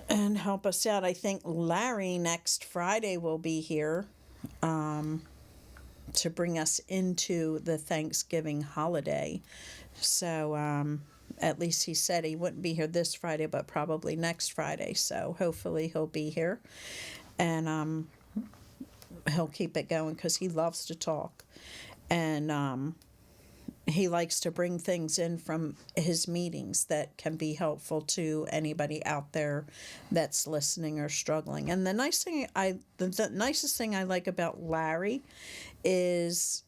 [SPEAKER 6] and help us out. I think Larry next Friday will be here to bring us into the Thanksgiving holiday. So at least he said he wouldn't be here this Friday, but probably next Friday. So hopefully he'll be here, and he'll keep it going because he loves to talk, and he likes to bring things in from his meetings that can be helpful to anybody out there that's listening or struggling. And the nicest thing I like about Larry is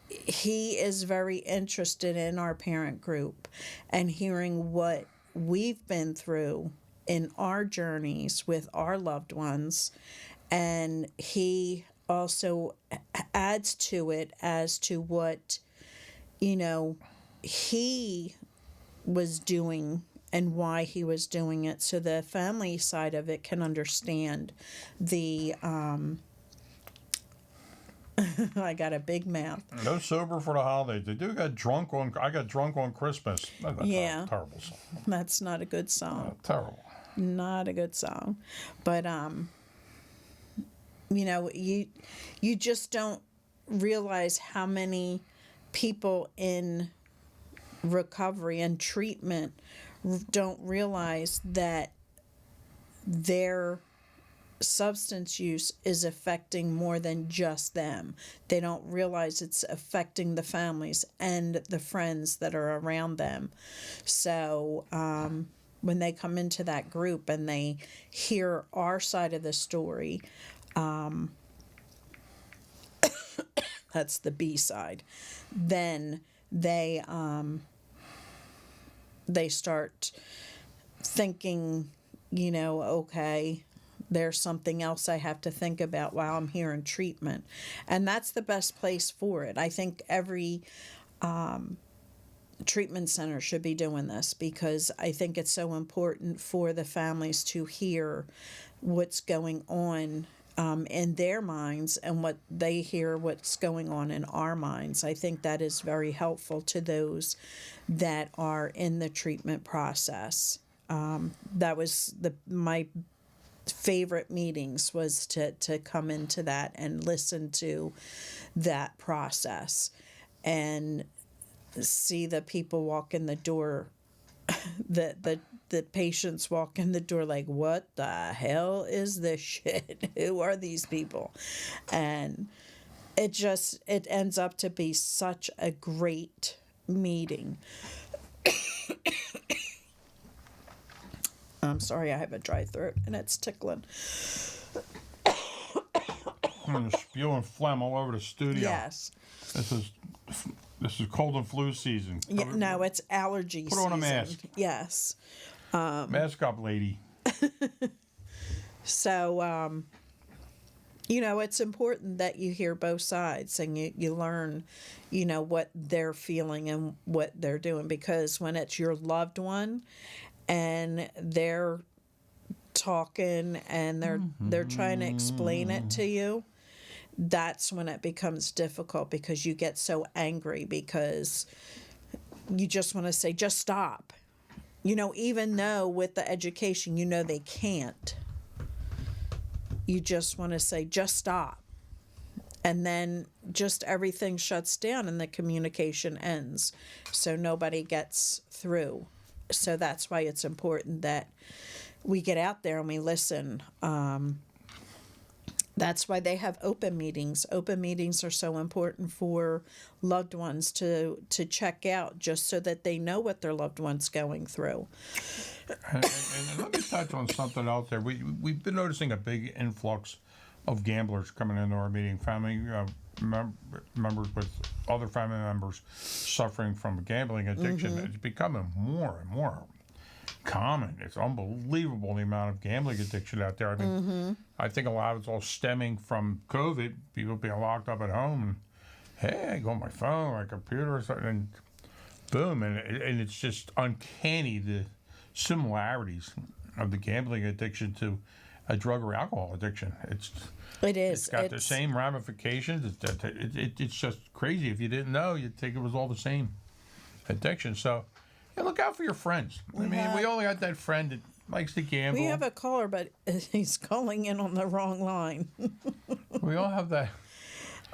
[SPEAKER 6] he is very interested in our parent group and hearing what we've been through in our journeys with our loved ones, and he also adds to it as to what he was doing and why he was doing it, so the family side of it can understand the I got a big mouth.
[SPEAKER 5] No sober for the holidays. They do get drunk on. I got drunk on Christmas. That's
[SPEAKER 6] Yeah.
[SPEAKER 5] a terrible song.
[SPEAKER 6] That's not a good song.
[SPEAKER 5] Terrible.
[SPEAKER 6] Not a good song. But you just don't realize how many people in recovery and treatment don't realize that their substance use is affecting more than just them. They don't realize it's affecting the families and the friends that are around them. So when they come into that group and they hear our side of the story, that's the B side, then they start thinking, okay, there's something else I have to think about while I'm here in treatment. And that's the best place for it. I think every treatment center should be doing this, because I think it's so important for the families to hear what's going on in their minds and what they hear what's going on in our minds. I think that is very helpful to those that are in the treatment process. That was my favorite meetings, was to come into that and listen to that process and see the people walk in the door, the patients walk in the door like, what the hell is this shit? Who are these people? And it ends up to be such a great meeting. I'm sorry, I have a dry throat and it's tickling.
[SPEAKER 5] I'm gonna spew and phlegm all over the studio.
[SPEAKER 6] Yes.
[SPEAKER 5] This is cold and flu season.
[SPEAKER 6] Yeah, no, it's allergy
[SPEAKER 5] Put on a
[SPEAKER 6] season.
[SPEAKER 5] mask.
[SPEAKER 6] Yes.
[SPEAKER 5] Mask up, lady.
[SPEAKER 6] So, it's important that you hear both sides and you learn, what they're feeling and what they're doing. Because when it's your loved one and they're talking and they're trying to explain it to you, that's when it becomes difficult because you get so angry because you just want to say, just stop. Even though with the education, they can't. You just want to say, just stop. And then just everything shuts down and the communication ends. So nobody gets through. So that's why it's important that we get out there and we listen. That's why they have open meetings. Open meetings are so important for loved ones to check out just so that they know what their loved one's going through.
[SPEAKER 5] And let me touch on something else there. We've been noticing a big influx of gamblers coming into our meeting, family members with other family members suffering from gambling addiction. It's becoming more and more common. It's unbelievable the amount of gambling addiction out there. I mean, I think a lot of it's all stemming from COVID, people being locked up at home, and hey, I go on my phone, my computer, or something, and boom, and it's just uncanny the similarities of the gambling addiction to a drug or alcohol addiction. It's got the same ramifications. It's just crazy. If you didn't know, you'd think it was all the same addiction. So, yeah, look out for your friends. We only got that friend that likes to gamble.
[SPEAKER 6] We have a caller, but he's calling in on the wrong line.
[SPEAKER 5] We all have that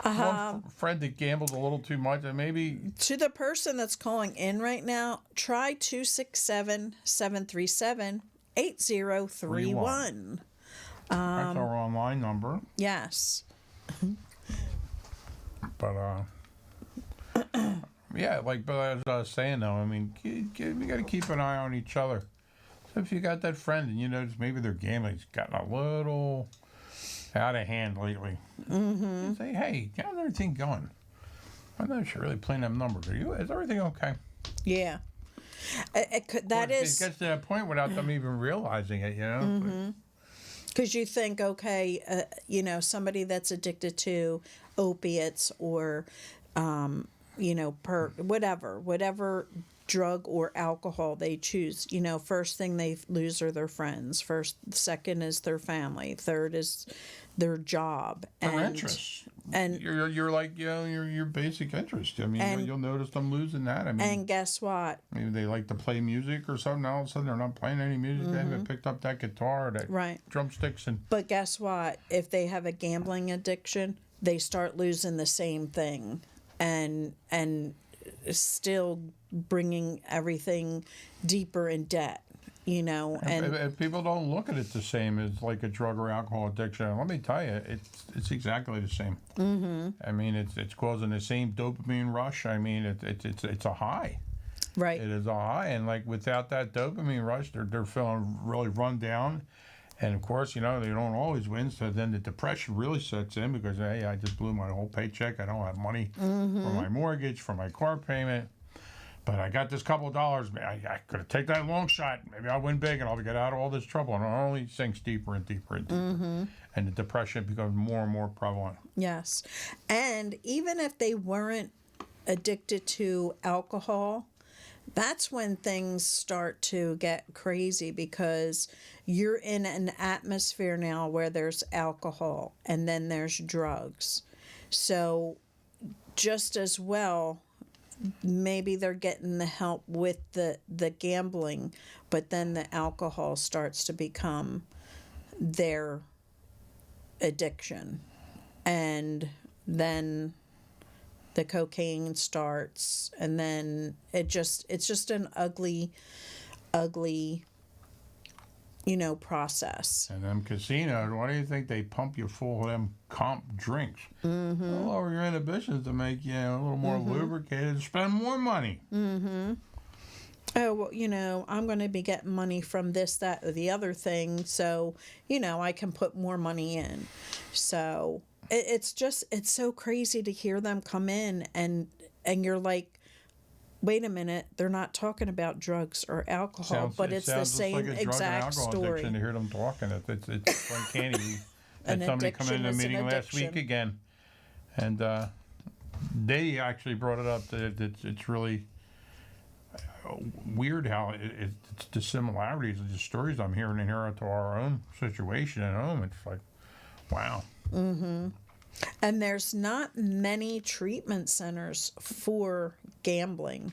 [SPEAKER 5] one friend that gambles a little too much, and maybe
[SPEAKER 6] to the person that's calling in right now, try 267-737-8031.
[SPEAKER 5] that's our online number.
[SPEAKER 6] Yes.
[SPEAKER 5] But yeah, but as I was saying though, I mean, we got to keep an eye on each other. So if you got that friend and you notice maybe their gambling's gotten a little out of hand lately, say, hey, how's everything going? I'm not sure really playing them numbers. Is everything okay?
[SPEAKER 6] Yeah. It
[SPEAKER 5] It gets to that point without them even realizing it,
[SPEAKER 6] because you think, okay, somebody that's addicted to opiates or, whatever drug or alcohol they choose, first thing they lose are their friends. Second is their family. Third is their job.
[SPEAKER 5] Their interests. And you're like, your basic interest. I mean, you'll notice them losing that. I mean,
[SPEAKER 6] and guess what?
[SPEAKER 5] Maybe they like to play music or something. All of a sudden, they're not playing any music. They haven't picked up that guitar or that drumsticks.
[SPEAKER 6] But guess what? If they have a gambling addiction, they start losing the same thing, and still bringing everything deeper in debt. And
[SPEAKER 5] people don't look at it the same as like a drug or alcohol addiction. Let me tell you, it's exactly the same. I mean, it's causing the same dopamine rush. I mean, it's a high.
[SPEAKER 6] Right.
[SPEAKER 5] It is a high, and like without that dopamine rush, they're feeling really run down, and of course, they don't always win. So then the depression really sets in because hey, I just blew my whole paycheck. I don't have money for my mortgage, for my car payment. But I got this couple of dollars. I could have taken that long shot. Maybe I'll win big and I'll get out of all this trouble. And it only sinks deeper and deeper and deeper. And the depression becomes more and more prevalent.
[SPEAKER 6] Yes. And even if they weren't addicted to alcohol, that's when things start to get crazy because you're in an atmosphere now where there's alcohol and then there's drugs. So just as well, maybe they're getting the help with the gambling, but then the alcohol starts to become their addiction. And then the cocaine starts, and then it's just an ugly process.
[SPEAKER 5] And them casinos, why do you think they pump you full of them comp drinks? They'll lower your inhibitions to make you a little more lubricated, spend more money.
[SPEAKER 6] Oh, well, I'm going to be getting money from this, that, or the other thing, so, I can put more money in. So it's so crazy to hear them come in and you're like, wait a minute, they're not talking about drugs or alcohol, but it's the same
[SPEAKER 5] like a
[SPEAKER 6] exact
[SPEAKER 5] drug and
[SPEAKER 6] story.
[SPEAKER 5] Addiction to hear them talking. It's uncanny. We had somebody come in a meeting last week again, and they actually brought it up that it's really weird how it's the similarities of the stories I'm hearing in here to our own situation at home. It's like, wow.
[SPEAKER 6] And there's not many treatment centers for gambling.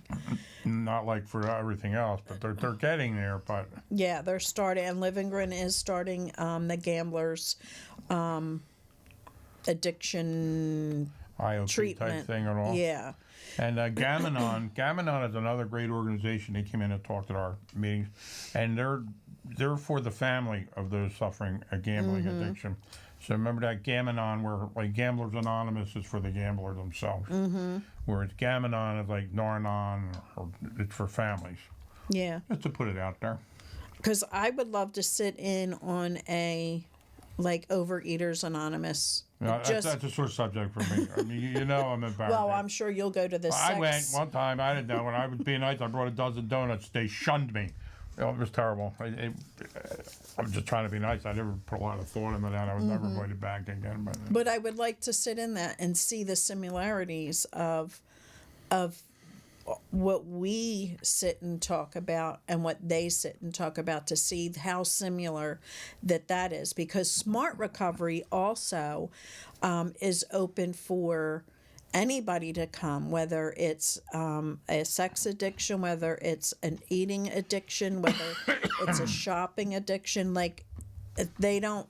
[SPEAKER 5] Not like for everything else, but they're getting there. But
[SPEAKER 6] Yeah, they're starting, and Livingren is starting the gamblers addiction
[SPEAKER 5] IOP
[SPEAKER 6] treatment
[SPEAKER 5] type thing and all.
[SPEAKER 6] Yeah.
[SPEAKER 5] And Gam-Anon is another great organization. They came in and talked at our meetings, and they're for the family of those suffering a gambling addiction. So remember that Gam-Anon, where like Gamblers Anonymous is for the gamblers themselves, whereas Gam-Anon is like Nar-Anon, or it's for families.
[SPEAKER 6] Yeah.
[SPEAKER 5] Just to put it out there.
[SPEAKER 6] Because I would love to sit in on a like Overeaters Anonymous.
[SPEAKER 5] That's a sore subject for me. I mean, you know I'm embarrassed.
[SPEAKER 6] Well, I'm sure you'll go to the
[SPEAKER 5] I went one time. I didn't know. When I was being nice, I brought a dozen donuts. They shunned me. It was terrible. I'm just trying to be nice. I never put a lot of thought into that. I was never invited back again.
[SPEAKER 6] But I would like to sit in that and see the similarities of what we sit and talk about and what they sit and talk about, to see how similar that is. Because Smart Recovery also is open for anybody to come, whether it's a sex addiction, whether it's an eating addiction, whether it's a shopping addiction. Like, they don't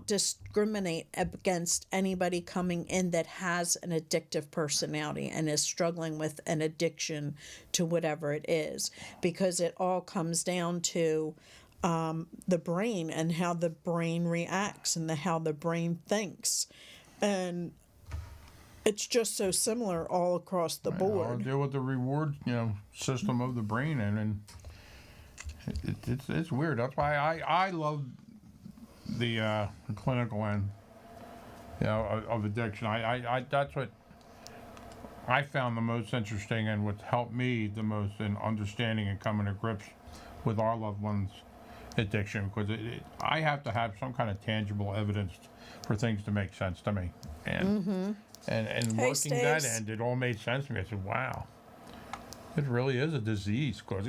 [SPEAKER 6] discriminate against anybody coming in that has an addictive personality and is struggling with an addiction to whatever it is, because it all comes down to the brain and how the brain reacts and how the brain thinks. And it's just so similar all across the board.
[SPEAKER 5] Deal with the reward, system of the brain, and it's weird. That's why I love the clinical end, of addiction. I that's what I found the most interesting, and what's helped me the most in understanding and coming to grips with our loved ones' addiction, because I have to have some kind of tangible evidence for things to make sense to me, and and
[SPEAKER 6] Hey,
[SPEAKER 5] working that
[SPEAKER 6] Staves.
[SPEAKER 5] end, it all made sense to me. I said, wow, it really is a disease, because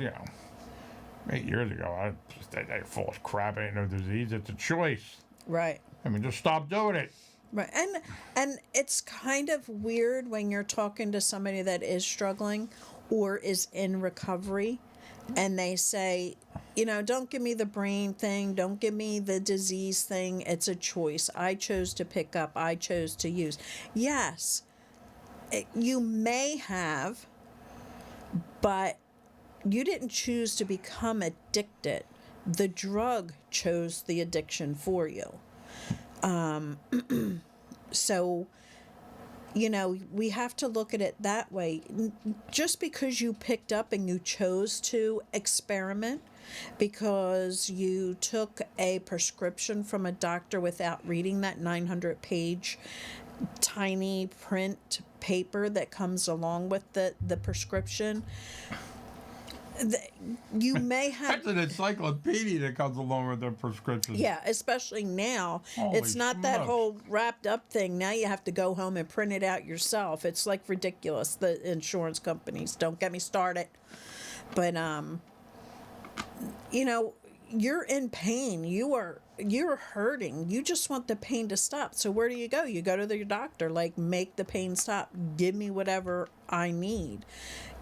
[SPEAKER 5] 8 years ago, I full of crap. Ain't no disease. It's a choice.
[SPEAKER 6] Right.
[SPEAKER 5] I mean, just stop doing it.
[SPEAKER 6] Right. And it's kind of weird when you're talking to somebody that is struggling or is in recovery, and they say, don't give me the brain thing, don't give me the disease thing. It's a choice. I chose to pick up. I chose to use. Yes, you may have, but you didn't choose to become addicted. The drug chose the addiction for you. So, we have to look at it that way. Just because you picked up and you chose to experiment, because you took a prescription from a doctor without reading that 900-page tiny print paper that comes along with the prescription, you may have...
[SPEAKER 5] That's an encyclopedia that comes along with the prescription.
[SPEAKER 6] Yeah, especially now.
[SPEAKER 5] Holy
[SPEAKER 6] It's not that
[SPEAKER 5] smokes.
[SPEAKER 6] whole wrapped up thing. Now you have to go home and print it out yourself. It's like ridiculous. The insurance companies, don't get me started. But you're in pain. You're hurting. You just want the pain to stop. So where do? You go to your doctor. Like, make the pain stop. Give me whatever I need.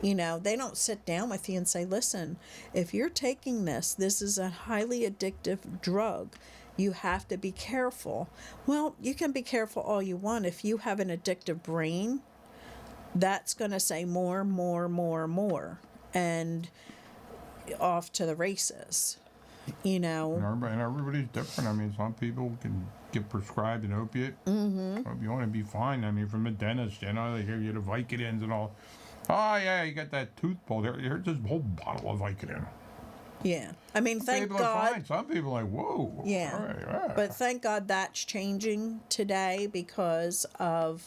[SPEAKER 6] They don't sit down with you and say, listen, if you're taking this is a highly addictive drug. You have to be careful. Well, you can be careful all you want. If you have an addictive brain, that's going to say more, more, more, more. And off to the races,
[SPEAKER 5] And everybody's different. I mean, some people can get prescribed an opiate. If you want to be fine, I mean, from a dentist, they give you the Vicodins and all. Oh, yeah, you got that tooth pulled. Here's this whole bottle of Vicodin.
[SPEAKER 6] Yeah. I mean, thank
[SPEAKER 5] People are
[SPEAKER 6] God.
[SPEAKER 5] fine. Some people are like, whoa.
[SPEAKER 6] Yeah.
[SPEAKER 5] All right, yeah.
[SPEAKER 6] But thank God that's changing today because of,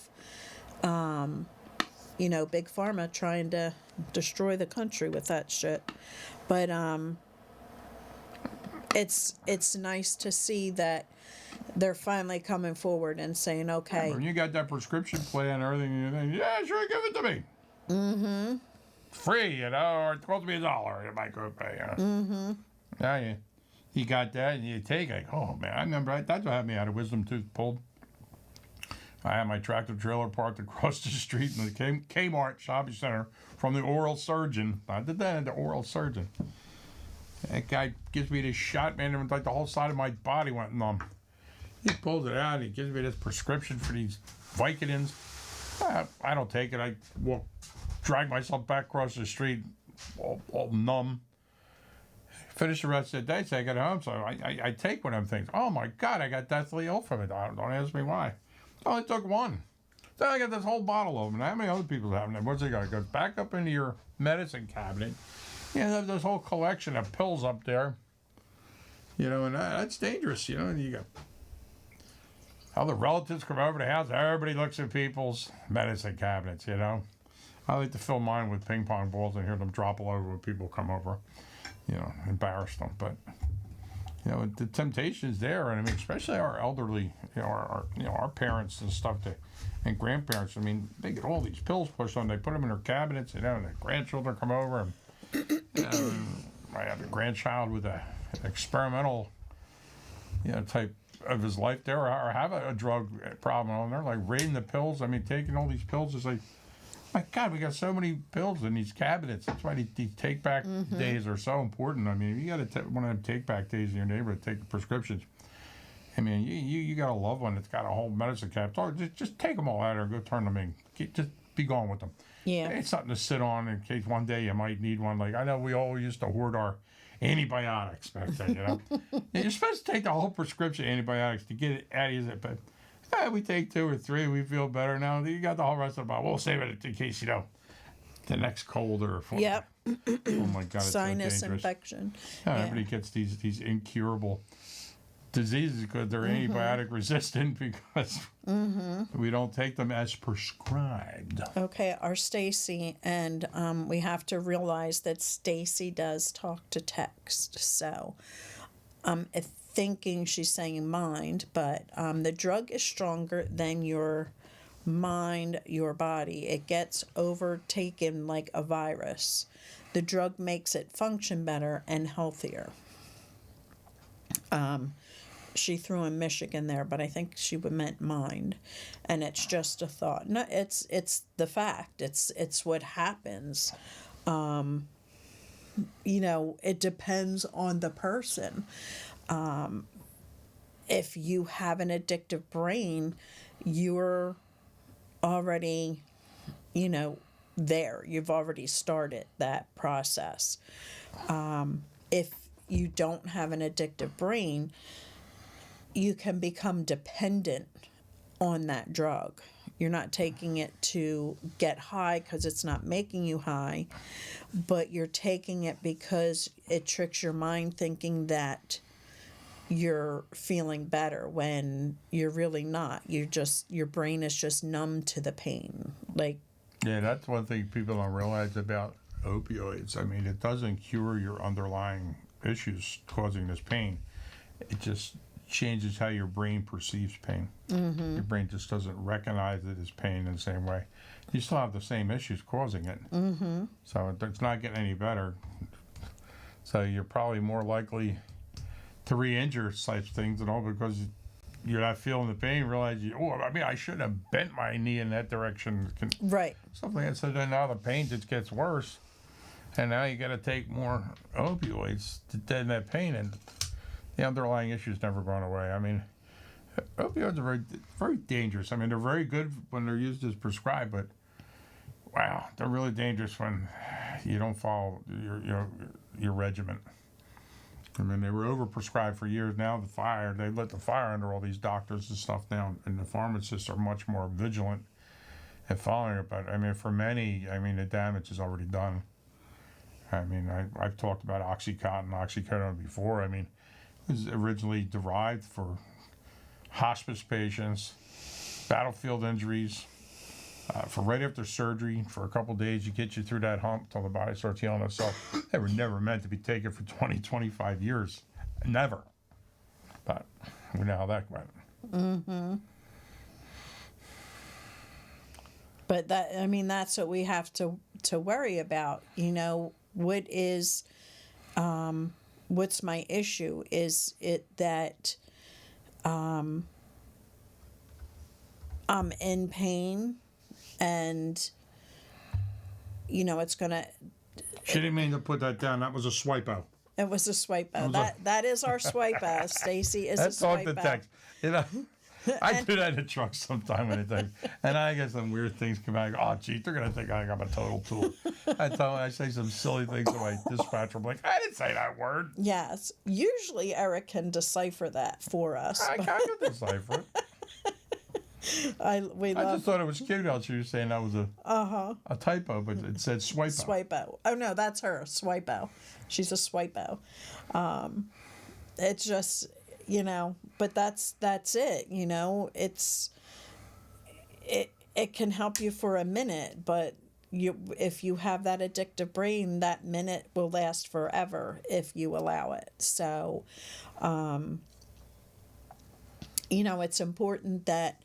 [SPEAKER 6] Big Pharma trying to destroy the country with that shit. But it's nice to see that they're finally coming forward and saying, okay.
[SPEAKER 5] When you got that prescription plan and everything, you think, yeah, sure, give it to me. free, you know, or it cost me $1 in my copay. Mm-hmm. Yeah, you got that, and you take it. Oh man, I remember that's what had me out of wisdom tooth pulled. I had my tractor trailer parked across the street in the Kmart shopping center from the oral surgeon. I did that, the oral surgeon. That guy gives me this shot, man, and like the whole side of my body went numb. He pulls it out, and he gives me this prescription for these Vicodins. I don't take it. I drag myself back across the street, all numb. Finish the rest of the day, so I get home. So I take one of them things. Oh my God, I got deathly ill from it. Don't ask me why. I only took one. So I got this whole bottle of them. How many other people have them? What's it got? It goes back up into your medicine cabinet. You know, this whole collection of pills up there. You know, and that's dangerous. You know, and you got other relatives come over to the house. Everybody looks at people's medicine cabinets. You know, I like to fill mine with ping pong balls and hear them drop all over when people come over. You know, embarrass them, but. You know, the temptation is there, and I mean, especially our elderly, you know, our parents and stuff, and grandparents. I mean, they get all these pills pushed on. They put them in their cabinets, you know, and their grandchildren come over, and I have a grandchild with an experimental, you know, type of his life there, or have a drug problem, and they're like raiding the pills. I mean, taking all these pills is like, my God, we got so many pills in these cabinets. That's why these take-back days are so important. I mean, if you got one of them take-back days in your neighborhood, take the prescriptions. I mean, you got a loved one that's got a whole medicine cabinet. Oh, just take them all out there and go turn them in. Just be gone with them.
[SPEAKER 6] Yeah.
[SPEAKER 5] It's something to sit on in case one day you might need one. Like, I know we all used to hoard our antibiotics back then, you know. And you're supposed to take the whole prescription of antibiotics to get it out of you, but we take 2 or 3, we feel better now. You got the whole rest of the bottle. We'll save it in case, you know, the next cold or
[SPEAKER 6] Yep.
[SPEAKER 5] Oh my God, it's
[SPEAKER 6] Sinus
[SPEAKER 5] so dangerous.
[SPEAKER 6] infection.
[SPEAKER 5] Yeah, everybody gets these incurable diseases because they're antibiotic resistant because we don't take them as prescribed.
[SPEAKER 6] Okay, our Stacy, and we have to realize that Stacy does talk to text. So, thinking she's saying mind, but the drug is stronger than your mind, your body. It gets overtaken like a virus. The drug makes it function better and healthier. She threw in Michigan there, but I think she meant mind, and it's just a thought. No, it's the fact. It's what happens. You know, it depends on the person. If you have an addictive brain, you're already, you know, there. You've already started that process. If you don't have an addictive brain, you can become dependent on that drug. You're not taking it to get high because it's not making you high, but you're taking it because it tricks your mind thinking that you're feeling better when you're really not. Your brain is just numb to the pain. Like,
[SPEAKER 5] yeah, that's one thing people don't realize about opioids. I mean, it doesn't cure your underlying issues causing this pain. It just changes how your brain perceives pain. Mm-hmm. Your brain just doesn't recognize it as pain in the same way. You still have the same issues causing it. Mm-hmm. So it's not getting any better. So you're probably more likely to re-injure such things and all because you're not feeling the pain. Realize I shouldn't have bent my knee in that direction.
[SPEAKER 6] right.
[SPEAKER 5] Stuff like that. So then now the pain just gets worse, and now you got to take more opioids to deaden that pain, and the underlying issue's never gone away. I mean, opioids are very, very dangerous. I mean, they're very good when they're used as prescribed, but wow, they're really dangerous when you don't follow your regimen. I mean, they were overprescribed for years. Now they let the fire under all these doctors and stuff now, and the pharmacists are much more vigilant at following it. But I mean, for many, I mean, the damage is already done. I mean, I've talked about oxycodone before. I mean, it was originally derived for hospice patients, battlefield injuries, for right after surgery, for a couple of days, you get you through that hump till the body starts healing itself. They were never meant to be taken for 20, 25 years. Never. But we know how that went.
[SPEAKER 6] Mm-hmm. But that, I mean, that's what we have to worry about. You know, what's my issue? Is it that I'm in pain, and you know it's gonna.
[SPEAKER 5] She didn't mean to put that down. That was a swipe out.
[SPEAKER 6] It was a swipe out. That is our swipe out. Stacy is
[SPEAKER 5] That's
[SPEAKER 6] a
[SPEAKER 5] off
[SPEAKER 6] swipe
[SPEAKER 5] the
[SPEAKER 6] out.
[SPEAKER 5] text. You know, I do that in the truck sometime when it and I get some weird things come out. I go, oh, gee, they're gonna think I'm a total tool. I say some silly things to my dispatcher. I'm like, I didn't say that word.
[SPEAKER 6] Yes. Usually Eric can decipher that for us.
[SPEAKER 5] I can decipher it.
[SPEAKER 6] I
[SPEAKER 5] I just thought it was cute how she was saying that was a typo, but it said swipe out.
[SPEAKER 6] swipe out. Oh no, that's her. Swipe out. She's a swipe out. It's just, you know, but that's it, you know. It can help you for a minute, but if you have that addictive brain, that minute will last forever if you allow it. So you know, it's important that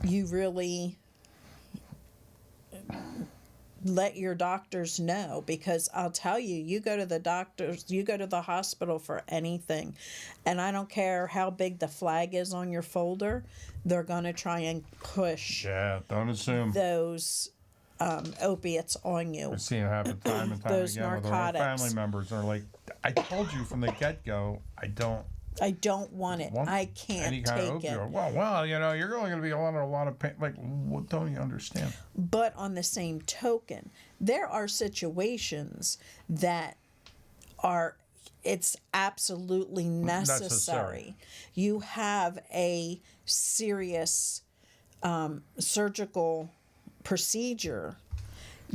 [SPEAKER 6] you really let your doctors know, because I'll tell you, you go to the doctors, you go to the hospital for anything, and I don't care how big the flag is on your folder, they're going to try and push
[SPEAKER 5] Yeah, don't assume.
[SPEAKER 6] those opiates on you.
[SPEAKER 5] I've seen it happen time and time
[SPEAKER 6] Those
[SPEAKER 5] again with our own
[SPEAKER 6] narcotics.
[SPEAKER 5] family members. They're like, I told you from the get-go, I don't
[SPEAKER 6] I don't want it.
[SPEAKER 5] want
[SPEAKER 6] I
[SPEAKER 5] any
[SPEAKER 6] can't
[SPEAKER 5] kind of
[SPEAKER 6] take it.
[SPEAKER 5] opioid. Well, you know, you're only going to be under a lot of pain. Like, what don't you understand?
[SPEAKER 6] But on the same token, there are situations that it's absolutely necessary. You have a serious surgical procedure.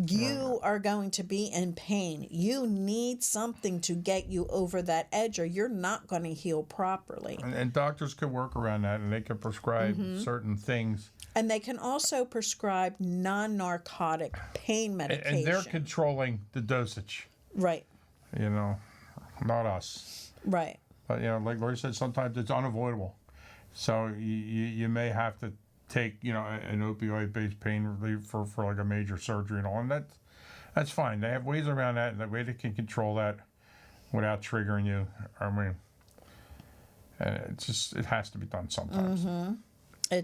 [SPEAKER 6] You are going to be in pain. You need something to get you over that edge, or you're not going to heal properly.
[SPEAKER 5] And doctors can work around that, and they can prescribe
[SPEAKER 6] Mm-hmm.
[SPEAKER 5] certain things.
[SPEAKER 6] And they can also prescribe non-narcotic pain medication.
[SPEAKER 5] And they're controlling the dosage,
[SPEAKER 6] Right,
[SPEAKER 5] you know, not us.
[SPEAKER 6] right.
[SPEAKER 5] But, you know, like Lori said, sometimes it's unavoidable. So you may have to take, you know, an opioid-based pain relief for like a major surgery and all, and that's fine. They have ways around that, and the way they can control that without triggering you. I mean, it has to be done sometimes.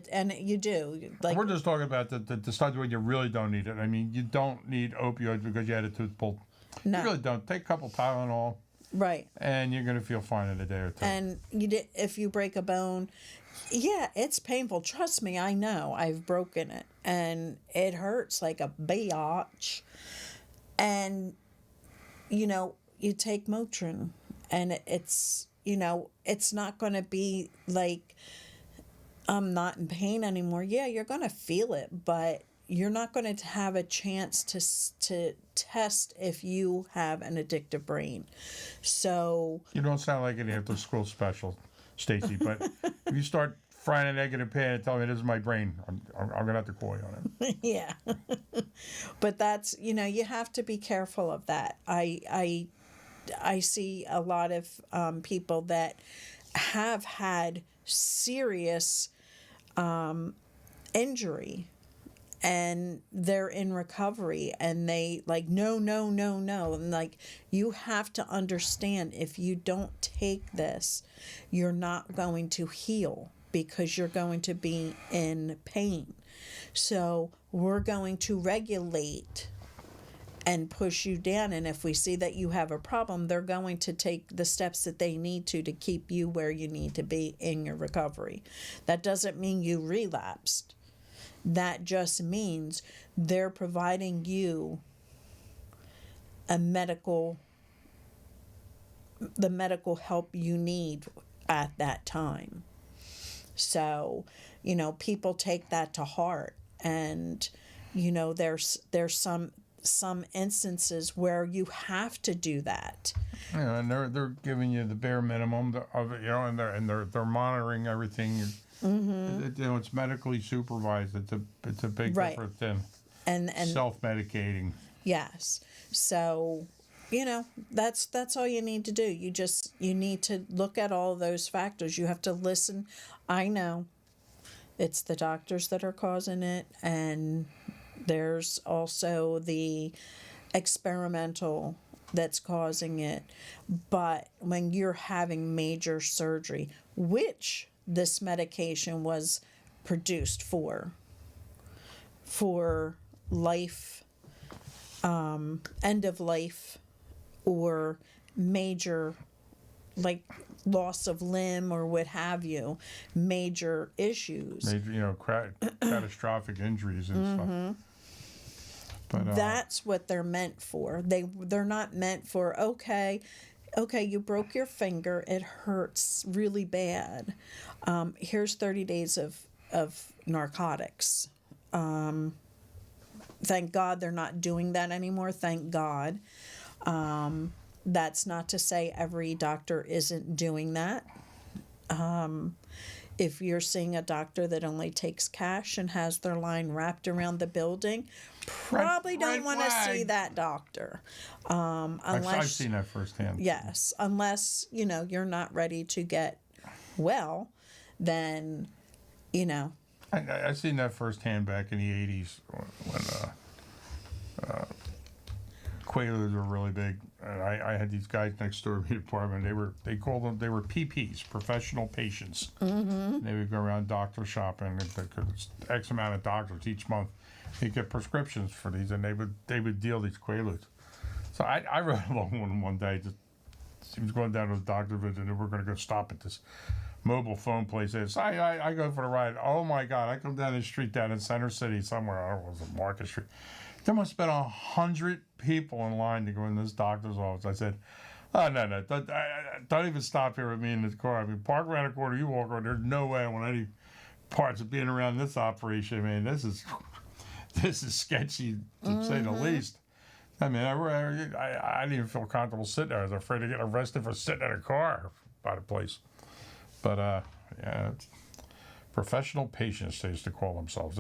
[SPEAKER 6] And you do, like,
[SPEAKER 5] We're just talking about the times when you really don't need it. I mean, you don't need opioids because you had a tooth pulled.
[SPEAKER 6] no,
[SPEAKER 5] You really don't. Take a couple Tylenol,
[SPEAKER 6] right.
[SPEAKER 5] and you're gonna feel fine in a day or two.
[SPEAKER 6] And if you break a bone, yeah, it's painful. Trust me, I know. I've broken it, and it hurts like a biatch. And you know, you take Motrin, and it's, you know, it's not going to be like I'm not in pain anymore. Yeah, you're going to feel it, but you're not going to have a chance to test if you have an addictive brain. So
[SPEAKER 5] You don't sound like an after school special, Stacy, but if you start frying an egg in a pan and telling me this is my brain, I'm going to have to call you on it.
[SPEAKER 6] yeah. But that's, you know, you have to be careful of that. I see a lot of people that have had serious injury, and they're in recovery, and they like, no. And like, you have to understand, if you don't take this, you're not going to heal, because you're going to be in pain. So we're going to regulate and push you down. And if we see that you have a problem, they're going to take the steps that they need to keep you where you need to be in your recovery. That doesn't mean you relapsed. That just means they're providing you the medical help you need at that time. So, you know, people take that to heart, and, you know, there's some instances where you have to do that.
[SPEAKER 5] You know, and they're giving you the bare minimum of it, you know, and they're monitoring everything. You know, it's medically supervised. It's a big
[SPEAKER 6] Right.
[SPEAKER 5] difference than
[SPEAKER 6] And
[SPEAKER 5] self-medicating.
[SPEAKER 6] yes. So, you know, that's all you need to do. You need to look at all those factors. You have to listen. I know it's the doctors that are causing it, and There's also the experimental that's causing it. But when you're having major surgery, which this medication was produced for life, end of life, or major, like loss of limb or what have you, major issues.
[SPEAKER 5] Major, catastrophic injuries and stuff. But
[SPEAKER 6] That's what they're meant for. They're not meant for, okay, you broke your finger, it hurts really bad. Here's 30 days of narcotics. Thank God they're not doing that anymore. Thank God. That's not to say every doctor isn't doing that. If you're seeing a doctor that only takes cash and has their line wrapped around the building, probably don't
[SPEAKER 5] red
[SPEAKER 6] want to see
[SPEAKER 5] flag.
[SPEAKER 6] that doctor.
[SPEAKER 5] I've
[SPEAKER 6] Unless,
[SPEAKER 5] seen that firsthand.
[SPEAKER 6] yes, unless, you're not ready to get well, then,
[SPEAKER 5] I seen that firsthand back in the 80s when Quaaludes were really big. And I had these guys next door to me apartment. They called them, they were PPs, professional patients. Mm-hmm. They would go around doctor shopping. And they could, X amount of doctors each month. They get prescriptions for these, and they would deal these Quaaludes. So I rode along one day. He was going down to the doctor visit, and we're going to go stop at this mobile phone place. I go for the ride. Oh my God! I come down the street down in Center City somewhere. I don't know, it was Market Street. There must have been 100 people in line to go in this doctor's office. I said, "Oh no, don't even stop here with me in this car. I mean, park around the corner. You walk around. There's no way I want any parts of being around this operation. I mean, this is sketchy to say the least." I mean, I didn't even feel comfortable sitting there. I was afraid of getting arrested for sitting in a car by the place. But yeah, professional patients, they used to call themselves.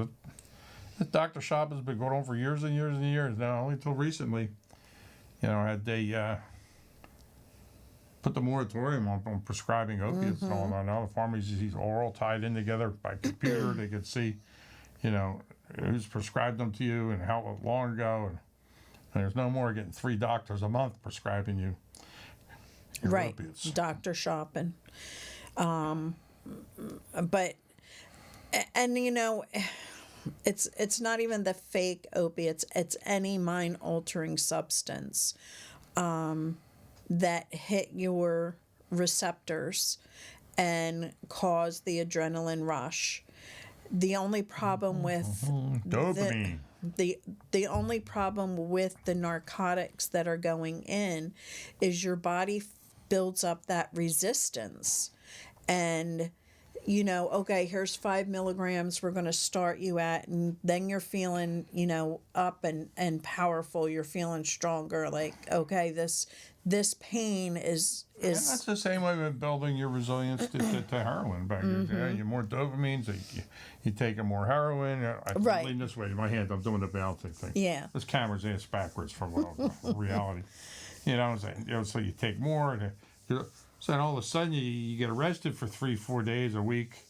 [SPEAKER 5] This doctor shop has been going on for years and years and years now, only until recently. Had they put the moratorium on prescribing opiates and all that. Now the pharmacies are all tied in together by computer. They could see, who's prescribed them to you and how long ago. And there's no more getting 3 doctors a month prescribing you your
[SPEAKER 6] right,
[SPEAKER 5] opiates.
[SPEAKER 6] doctor shopping. But it's not even the fake opiates. It's any mind altering substance that hit your receptors and cause the adrenaline rush. The only problem with
[SPEAKER 5] Dopamine.
[SPEAKER 6] The only problem with the narcotics that are going in is your body builds up that resistance. And, okay, here's 5 milligrams we're going to start you at. And then you're feeling, up and powerful. You're feeling stronger. Like, okay, this pain is.
[SPEAKER 5] And that's the same way with building your resilience to heroin. Back you more dopamine, so you take more heroin. I'm
[SPEAKER 6] Right.
[SPEAKER 5] leaning this way. My hand, I'm doing the balancing thing.
[SPEAKER 6] Yeah.
[SPEAKER 5] This camera's ass backwards from reality. So you take more. So then all of a sudden you get arrested for 3-4 days a week,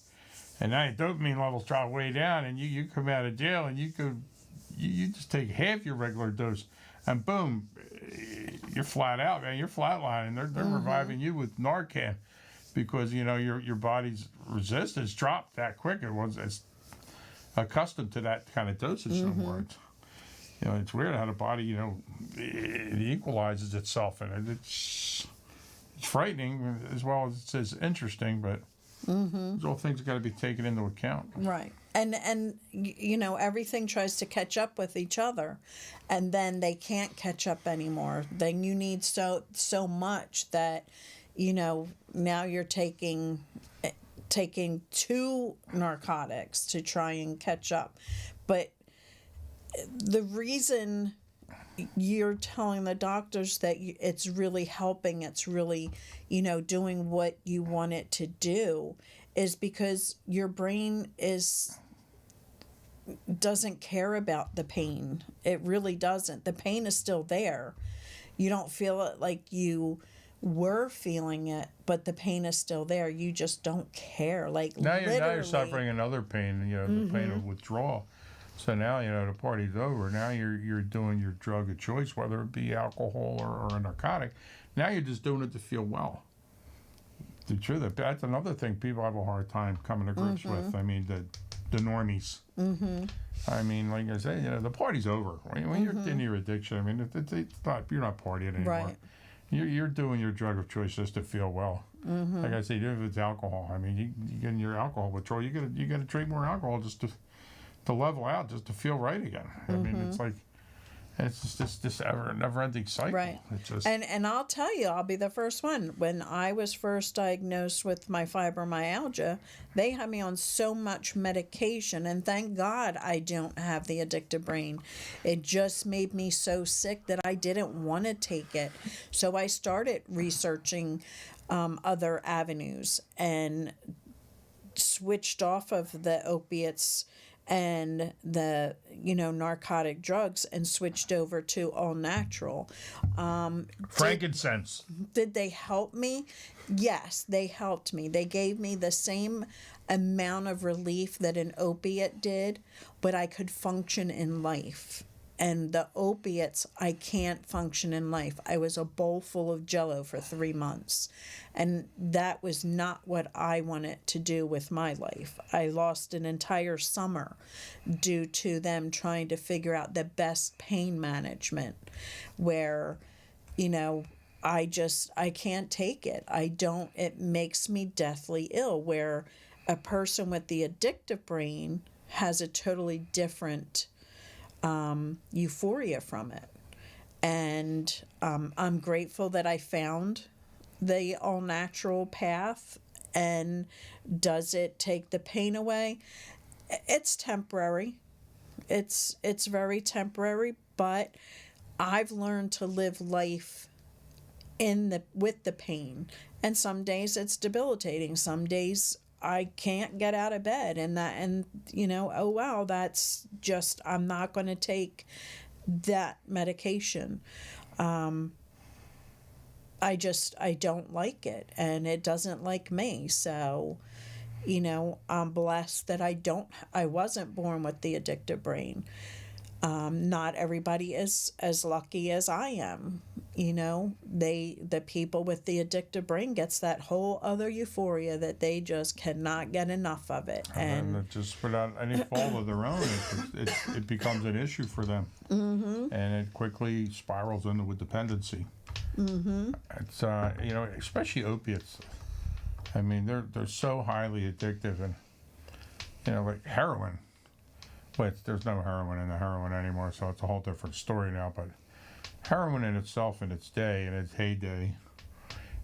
[SPEAKER 5] and now your dopamine levels drop way down, and you come out of jail and you just take half your regular dose, and boom, you're flat out, man. You're flatlining. They're reviving you with Narcan because your body's resistance dropped that quick. It's accustomed to that kind of dosage no more. It's weird how the body it equalizes itself, and it's frightening as well as it's interesting, but those are all things that got to be taken into account.
[SPEAKER 6] Right. And everything tries to catch up with each other, and then they can't catch up anymore. Then you need so much that now you're taking 2 narcotics to try and catch up. But the reason you're telling the doctors that it's really helping, it's really doing what you want it to do, is because your brain doesn't care about the pain. It really doesn't. The pain is still there. You don't feel it like you were feeling it, but the pain is still there. You just don't care. Like
[SPEAKER 5] Now
[SPEAKER 6] literally.
[SPEAKER 5] you're suffering another pain. The pain of withdrawal. So now, the party's over. Now you're doing your drug of choice, whether it be alcohol or a narcotic. Now you're just doing it to feel well. The truth, that's another thing people have a hard time coming to grips with. I mean, the normies. I mean, like I say, the party's over. When you're in your addiction, I mean, it's not, you're not partying anymore.
[SPEAKER 6] Right.
[SPEAKER 5] You're doing your drug of choice just to feel well. Like I say, even if it's alcohol, I mean, you get in your alcohol withdrawal, you got to drink more alcohol just to level out, just to feel right again. I mean, it's like, it's just this never-ending cycle.
[SPEAKER 6] Right.
[SPEAKER 5] It's just,
[SPEAKER 6] And I'll tell you, I'll be the first one. When I was first diagnosed with my fibromyalgia, they had me on so much medication, and thank God I don't have the addictive brain. It just made me so sick that I didn't want to take it. So I started researching other avenues and switched off of the opiates and the narcotic drugs and switched over to all natural.
[SPEAKER 5] frankincense.
[SPEAKER 6] Did they help me? Yes, they helped me. They gave me the same amount of relief that an opiate did, but I could function in life. And the opiates, I can't function in life. I was a bowl full of Jell-O for 3 months. And that was not what I wanted to do with my life. I lost an entire summer due to them trying to figure out the best pain management where, I can't take it. It makes me deathly ill, where a person with the addictive brain has a totally different euphoria from it. And I'm grateful that I found the all-natural path. And does it take the pain away? It's temporary. It's very temporary, but I've learned to live life with the pain. And some days it's debilitating. Some days I can't get out of bed, oh wow, that's just, I'm not going to take that medication. I don't like it, and it doesn't like me. So, I'm blessed that I wasn't born with the addictive brain. Not everybody is as lucky as I am. The people with the addictive brain gets that whole other euphoria that they just cannot get enough of it.
[SPEAKER 5] And it just without any fault of their own, it becomes an issue for them. And it quickly spirals into a dependency. It's, especially opiates. I mean, they're so highly addictive, and, like heroin. But there's no heroin in the heroin anymore, so it's a whole different story now. But heroin in itself, in its day, in its heyday,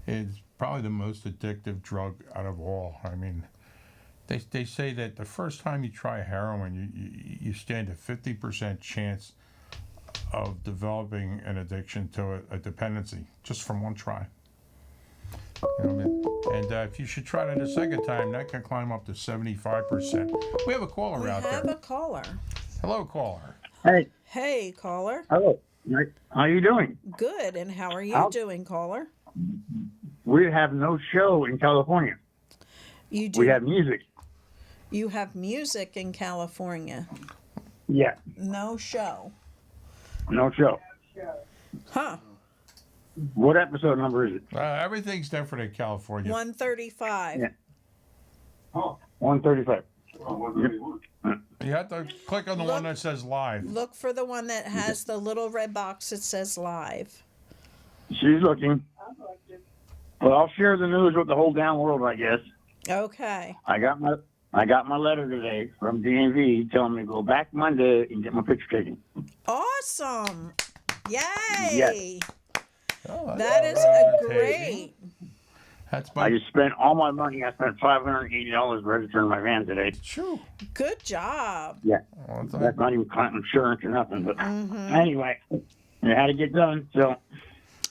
[SPEAKER 5] is probably the most addictive drug out of all. I mean, they say that the first time you try heroin, you stand a 50% chance of developing an addiction to a dependency just from one try. And if you should try it a second time, that can climb up to 75%. We have a caller out there.
[SPEAKER 6] We have a caller.
[SPEAKER 5] Hello, caller.
[SPEAKER 7] Hey,
[SPEAKER 6] Hey, caller.
[SPEAKER 7] hello. How you doing?
[SPEAKER 6] Good. And how are you doing, caller?
[SPEAKER 7] We have no show in California.
[SPEAKER 6] You do.
[SPEAKER 7] We have music.
[SPEAKER 6] You have music in California.
[SPEAKER 7] Yeah,
[SPEAKER 6] No show.
[SPEAKER 7] no show.
[SPEAKER 6] Huh.
[SPEAKER 7] What episode number is it?
[SPEAKER 5] Everything's different in California.
[SPEAKER 6] 135.
[SPEAKER 7] Yeah. 135.
[SPEAKER 5] You have to click on the one that says live.
[SPEAKER 6] Look for the one that has the little red box that says live.
[SPEAKER 7] She's looking. Well, I'll share the news with the whole damn world, I guess.
[SPEAKER 6] Okay.
[SPEAKER 7] I got my letter today from DMV telling me to go back Monday and get my picture taken.
[SPEAKER 6] Awesome. Yay.
[SPEAKER 7] Yes.
[SPEAKER 5] Oh,
[SPEAKER 6] That is
[SPEAKER 5] tasty.
[SPEAKER 6] great.
[SPEAKER 5] That's
[SPEAKER 7] I
[SPEAKER 5] my
[SPEAKER 7] just spent all my money. I spent $580 registering my van today.
[SPEAKER 5] true.
[SPEAKER 6] Good job.
[SPEAKER 7] Yeah.
[SPEAKER 5] Well,
[SPEAKER 7] That's not even counting insurance or nothing. But anyway, it had to get done. So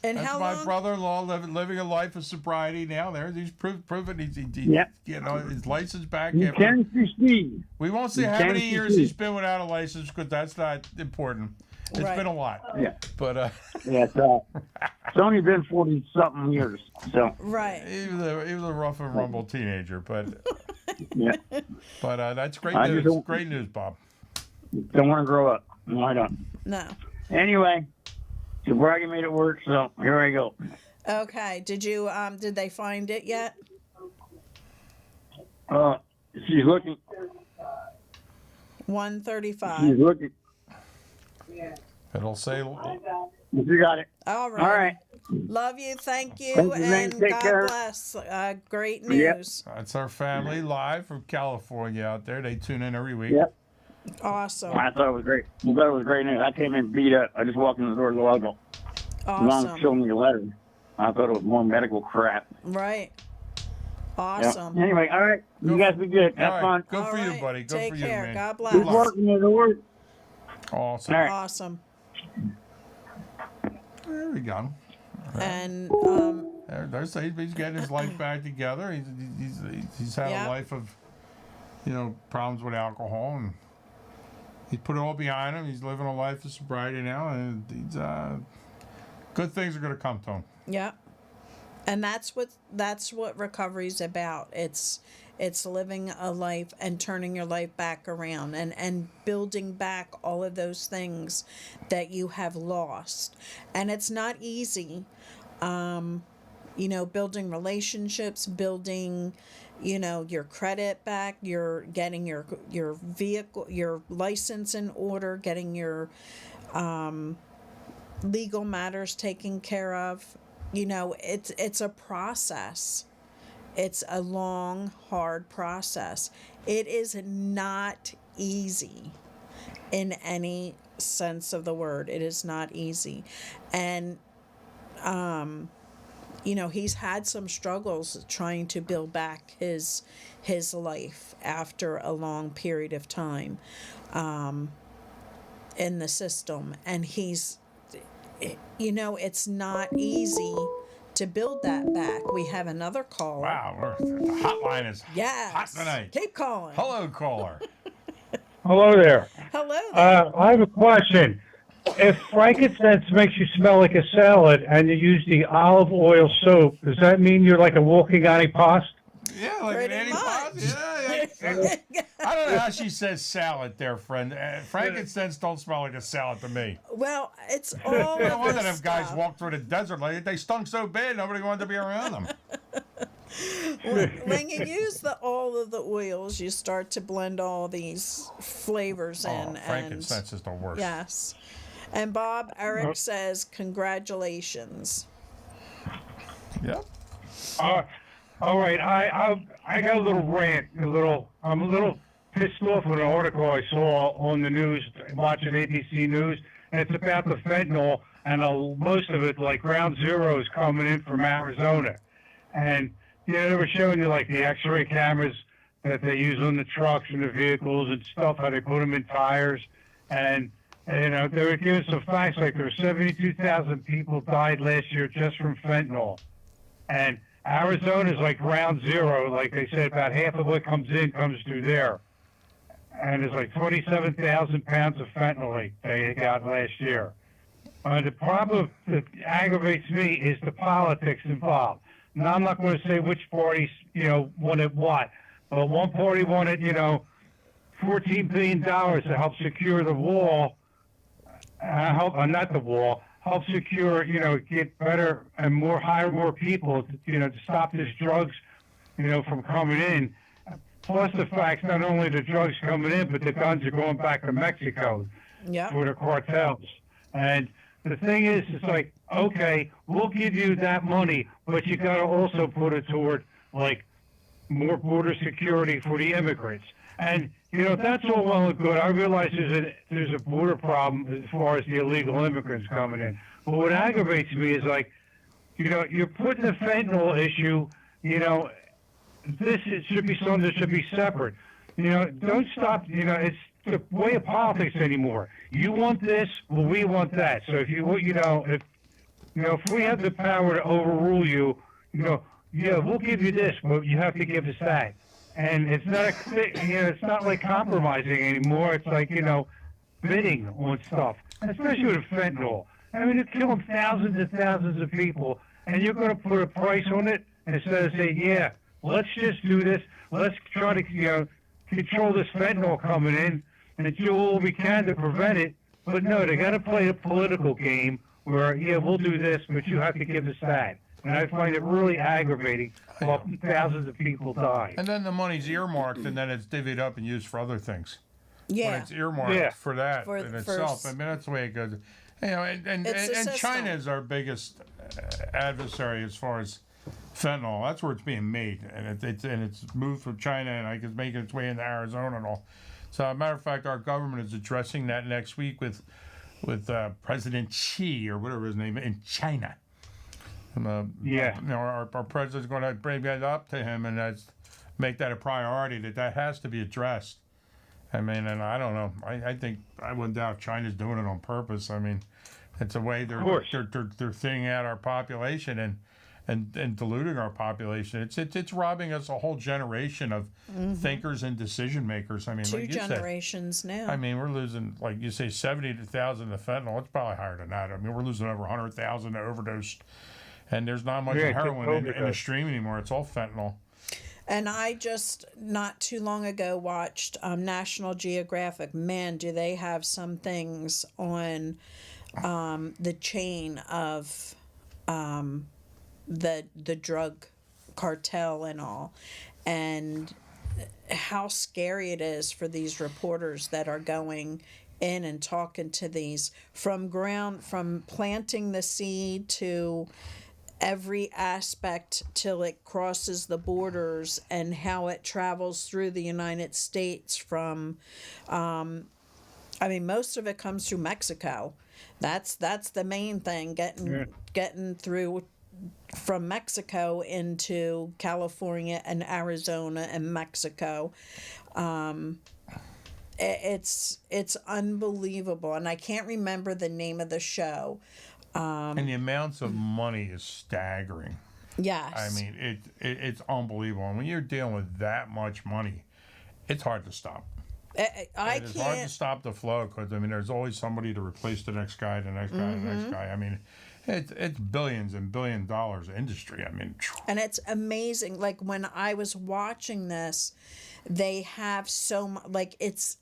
[SPEAKER 6] And
[SPEAKER 5] That's
[SPEAKER 6] how
[SPEAKER 5] my
[SPEAKER 6] long?
[SPEAKER 5] brother-in-law living a life of sobriety now. He's proven he's
[SPEAKER 7] Yeah.
[SPEAKER 5] his license back.
[SPEAKER 7] you can succeed.
[SPEAKER 5] We won't say
[SPEAKER 7] you
[SPEAKER 5] how
[SPEAKER 7] can
[SPEAKER 5] many years
[SPEAKER 7] succeed.
[SPEAKER 5] he's been without a license because that's not important. It's
[SPEAKER 6] Right.
[SPEAKER 5] been a lot.
[SPEAKER 7] Yeah.
[SPEAKER 5] But
[SPEAKER 7] Yeah. It's only been 40-something years. So
[SPEAKER 6] Right.
[SPEAKER 5] he was a rough and rumble teenager. But
[SPEAKER 7] yeah.
[SPEAKER 5] that's great
[SPEAKER 7] I
[SPEAKER 5] news.
[SPEAKER 7] just don't-
[SPEAKER 5] Great news, Bob.
[SPEAKER 7] Don't want to grow up. No, I don't.
[SPEAKER 6] No.
[SPEAKER 7] Anyway, sobriety made it work, so here I go.
[SPEAKER 6] Okay. Did you did they find it yet?
[SPEAKER 7] She's looking.
[SPEAKER 6] 135.
[SPEAKER 7] She's looking.
[SPEAKER 5] It'll say,
[SPEAKER 7] You got it.
[SPEAKER 6] All right.
[SPEAKER 7] All right.
[SPEAKER 6] Love you. Thank you.
[SPEAKER 7] Thank you, man.
[SPEAKER 6] And
[SPEAKER 7] Take
[SPEAKER 6] God
[SPEAKER 7] care.
[SPEAKER 6] bless. Great
[SPEAKER 7] Yep.
[SPEAKER 6] news.
[SPEAKER 5] that's our family live from California out there. They tune in every week.
[SPEAKER 7] Yep.
[SPEAKER 6] Awesome.
[SPEAKER 7] I thought it was great. I thought it was great news. I came in beat up. I just walked in the door of the logo. Mom
[SPEAKER 6] Awesome.
[SPEAKER 7] showed me a letter. I thought it was more medical crap.
[SPEAKER 6] Right.
[SPEAKER 7] Yep.
[SPEAKER 6] Awesome.
[SPEAKER 7] Anyway, all right. You guys be good.
[SPEAKER 5] All
[SPEAKER 7] Have
[SPEAKER 5] right.
[SPEAKER 7] fun.
[SPEAKER 5] Good for
[SPEAKER 6] All
[SPEAKER 5] you,
[SPEAKER 6] right.
[SPEAKER 5] buddy. Good
[SPEAKER 6] Take
[SPEAKER 5] for you,
[SPEAKER 6] care.
[SPEAKER 5] man.
[SPEAKER 6] God
[SPEAKER 7] Keep
[SPEAKER 6] bless.
[SPEAKER 7] working at the work.
[SPEAKER 5] Awesome.
[SPEAKER 7] All right.
[SPEAKER 6] Awesome.
[SPEAKER 5] There we go.
[SPEAKER 6] And
[SPEAKER 5] There's he's getting his life back together. He's had
[SPEAKER 6] Yeah.
[SPEAKER 5] a life of, problems with alcohol, and he put it all behind him. He's living a life of sobriety now, and he's good things are going to come to him.
[SPEAKER 6] yeah. And that's what recovery's about. It's living a life and turning your life back around and building back all of those things that you have lost. And it's not easy. Building relationships, building, your credit back, you're getting your vehicle, your license in order, getting your legal matters taken care of. It's a process. It's a long, hard process. It is not easy in any sense of the word. It is not easy. And, he's had some struggles trying to build back his life after a long period of time in the system. And it's not easy to build that back. We have another caller.
[SPEAKER 5] Wow, the hotline is
[SPEAKER 6] Yes.
[SPEAKER 5] hot tonight.
[SPEAKER 6] Keep calling.
[SPEAKER 5] Hello, caller.
[SPEAKER 8] Hello there.
[SPEAKER 6] Hello there.
[SPEAKER 8] I have a question. If frankincense makes you smell like a salad and you use the olive oil soap, does that mean you're like a walking antipasto?
[SPEAKER 5] Yeah, like
[SPEAKER 6] Pretty
[SPEAKER 5] an Annie
[SPEAKER 6] much.
[SPEAKER 5] Potts. Yeah. I don't know how she says salad there, friend. Frankincense don't smell like a salad to me.
[SPEAKER 6] Well, it's all
[SPEAKER 5] No
[SPEAKER 6] of
[SPEAKER 5] wonder
[SPEAKER 6] the
[SPEAKER 5] them guys
[SPEAKER 6] stuff.
[SPEAKER 5] walked through the desert like they stunk so bad nobody wanted to be around them.
[SPEAKER 6] When you use all of the oils, you start to blend all these flavors in.
[SPEAKER 5] Frankincense is the worst.
[SPEAKER 6] Yes. And Bob, Eric says, congratulations.
[SPEAKER 5] Yep.
[SPEAKER 8] All right. I got a little rant. I'm a little pissed off with an article I saw on the news, watching ABC News, and it's about the fentanyl, and most of it, like Ground Zero, is coming in from Arizona. And they were showing you like the X-ray cameras that they use on the trucks and the vehicles and stuff, how they put them in tires, and they were giving some facts like there were 72,000 people died last year just from fentanyl, and Arizona's like Ground Zero. Like they said, about half of what comes in comes through there, and it's like 27,000 pounds of fentanyl they got last year. The problem that aggravates me is the politics involved. Now, I'm not going to say which parties, wanted what, but one party wanted, $14 billion to help secure the wall, not the wall, help secure, get better and hire more people, to stop this drugs, from coming in. Plus the fact not only the drugs coming in, but the guns are going back to Mexico for the cartels. And the thing is, it's like, okay, we'll give you that money, but you got to also put it toward, like, more border security for the immigrants. And, that's all well and good. I realize there's a border problem as far as the illegal immigrants coming in. But what aggravates me is, like, you're putting the fentanyl issue, it should be something that should be separate. Don't stop, it's the way of politics anymore. You want this, well, we want that. So if if we have the power to overrule you, we'll give you this, but you have to give us that. And it's not it's not like compromising anymore. It's like, bidding on stuff, especially with fentanyl. I mean, they're killing thousands and thousands of people, and you're going to put a price on it instead of saying, yeah, let's just do this. Let's try to, control this fentanyl coming in, and do all we can to prevent it. But no, they got to play a political game where, yeah, we'll do this, but you have to give us that. And I find it really aggravating while thousands of people die.
[SPEAKER 5] And then the money's earmarked, and then it's divvied up and used for other things. When
[SPEAKER 6] Yeah.
[SPEAKER 5] it's earmarked
[SPEAKER 8] Yeah.
[SPEAKER 5] for that
[SPEAKER 6] For-
[SPEAKER 5] in
[SPEAKER 6] for
[SPEAKER 5] itself.
[SPEAKER 6] s-
[SPEAKER 5] I mean, that's the way it goes. You know, and
[SPEAKER 6] It's a system.
[SPEAKER 5] China is our biggest adversary as far as fentanyl. That's where it's being made, and it's moved from China, and it's making its way into Arizona and all. So, as a matter of fact, our government is addressing that next week with President Xi or whatever his name is in China.
[SPEAKER 8] Yeah.
[SPEAKER 5] You know, our president's going to bring that up to him and make that a priority. That has to be addressed. I mean, and I don't know. I think I wouldn't doubt China's doing it on purpose. I mean, it's a way they're thinning out our population and diluting our population. It's robbing us a whole generation of thinkers and decision makers. I mean,
[SPEAKER 6] Two
[SPEAKER 5] like you said,
[SPEAKER 6] generations now.
[SPEAKER 5] I mean, we're losing, like you say, 70,000 to fentanyl. It's probably higher than that. I mean, we're losing over 100,000 to overdose. And there's not much heroin in the stream anymore. It's all fentanyl.
[SPEAKER 6] And I just not too long ago watched National Geographic. Man, do they have some things on the chain of the drug cartel and all, and how scary it is for these reporters that are going in and talking to these from planting the seed to every aspect till it crosses the borders and how it travels through the United States from I mean most of it comes through Mexico. That's the main thing, getting through from Mexico into California and Arizona and Mexico. It's unbelievable, and I can't remember the name of the show.
[SPEAKER 5] And the amounts of money is staggering.
[SPEAKER 6] Yes.
[SPEAKER 5] I mean, it's unbelievable. And when you're dealing with that much money, it's hard to stop.
[SPEAKER 6] I
[SPEAKER 5] It's hard to
[SPEAKER 6] can't.
[SPEAKER 5] stop the flow because, I mean, there's always somebody to replace the next guy, the next guy, the next guy. I mean, it's billions and $billion industry. I mean,
[SPEAKER 6] And it's amazing. Like when I was watching this, they have so much. Like it's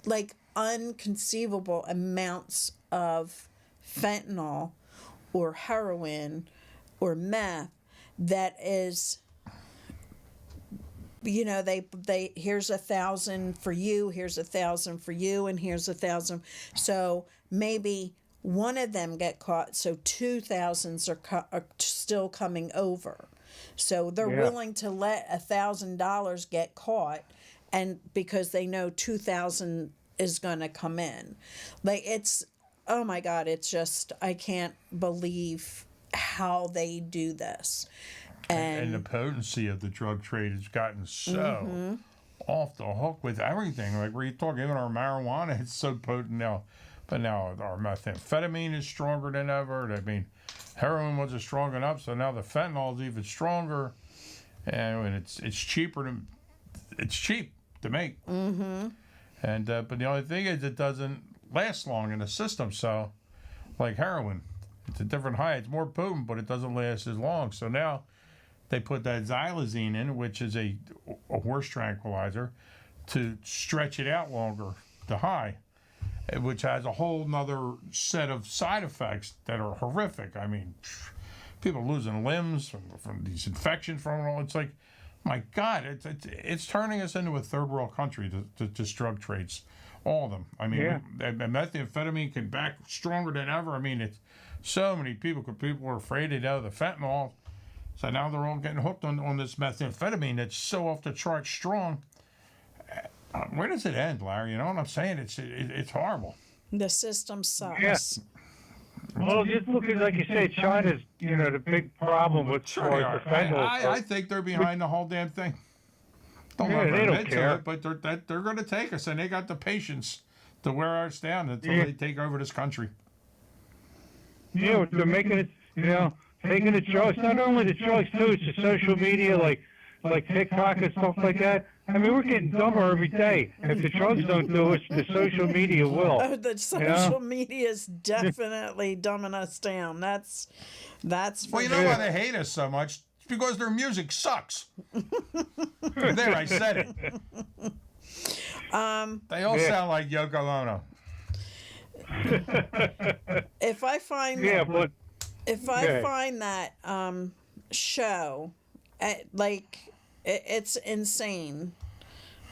[SPEAKER 6] like unconceivable amounts of fentanyl or heroin or meth that is, you know, they here's 1,000 for you, here's 1,000 for you, and here's 1,000. So maybe one of them get caught, so 2,000s are still coming over. So they're willing to let $1,000 get caught, and because they know 2,000 is going to come in. Like it's, oh my God, it's just, I can't believe how they do this.
[SPEAKER 5] and the potency of the drug trade has gotten so off the hook with everything. Like we're talking, even our marijuana, it's so potent now. But now our methamphetamine is stronger than ever. I mean, heroin wasn't strong enough, so now the fentanyl is even stronger, and it's cheaper it's cheap to make. And but the only thing is, it doesn't last long in the system. So, like heroin, it's a different high. It's more potent, but it doesn't last as long. So now they put that xylazine in, which is a horse tranquilizer, to stretch it out longer, the high, which has a whole nother set of side effects that are horrific. I mean, people losing limbs from these infections from it all. It's like, my God, it's turning us into a third world country, this drug trades, all of them. I mean, methamphetamine can back stronger than ever. I mean, it's so many people are afraid of the fentanyl. So now they're all getting hooked on this methamphetamine that's so off the charts strong. Where does it end, Larry? You know what I'm saying? It's horrible.
[SPEAKER 6] The system sucks.
[SPEAKER 8] Yeah. Well, just look at, like you say, China's, the big problem with
[SPEAKER 5] Sure they
[SPEAKER 8] the
[SPEAKER 5] are.
[SPEAKER 8] fentanyl.
[SPEAKER 5] I think they're behind the whole damn thing. Don't
[SPEAKER 8] Yeah,
[SPEAKER 5] let them
[SPEAKER 8] they don't
[SPEAKER 5] admit to
[SPEAKER 8] care.
[SPEAKER 5] it, but they're going to take us, and they got the patience to wear us down until they take over this country.
[SPEAKER 8] They're making it, taking the drugs. Not only the drugs, too, it's the social media, like TikTok and stuff like that. I mean, we're getting dumber every day. If the drugs don't do it, the social media will.
[SPEAKER 6] Oh, the social media is definitely dumbing us down. That's for
[SPEAKER 5] Well, you know why they hate us so much? It's because their music sucks. There, I said it. They all
[SPEAKER 8] Yeah.
[SPEAKER 5] sound like Yoko Ono.
[SPEAKER 6] If I find
[SPEAKER 8] Yeah, but
[SPEAKER 6] if I
[SPEAKER 8] Okay.
[SPEAKER 6] find that show, it's insane.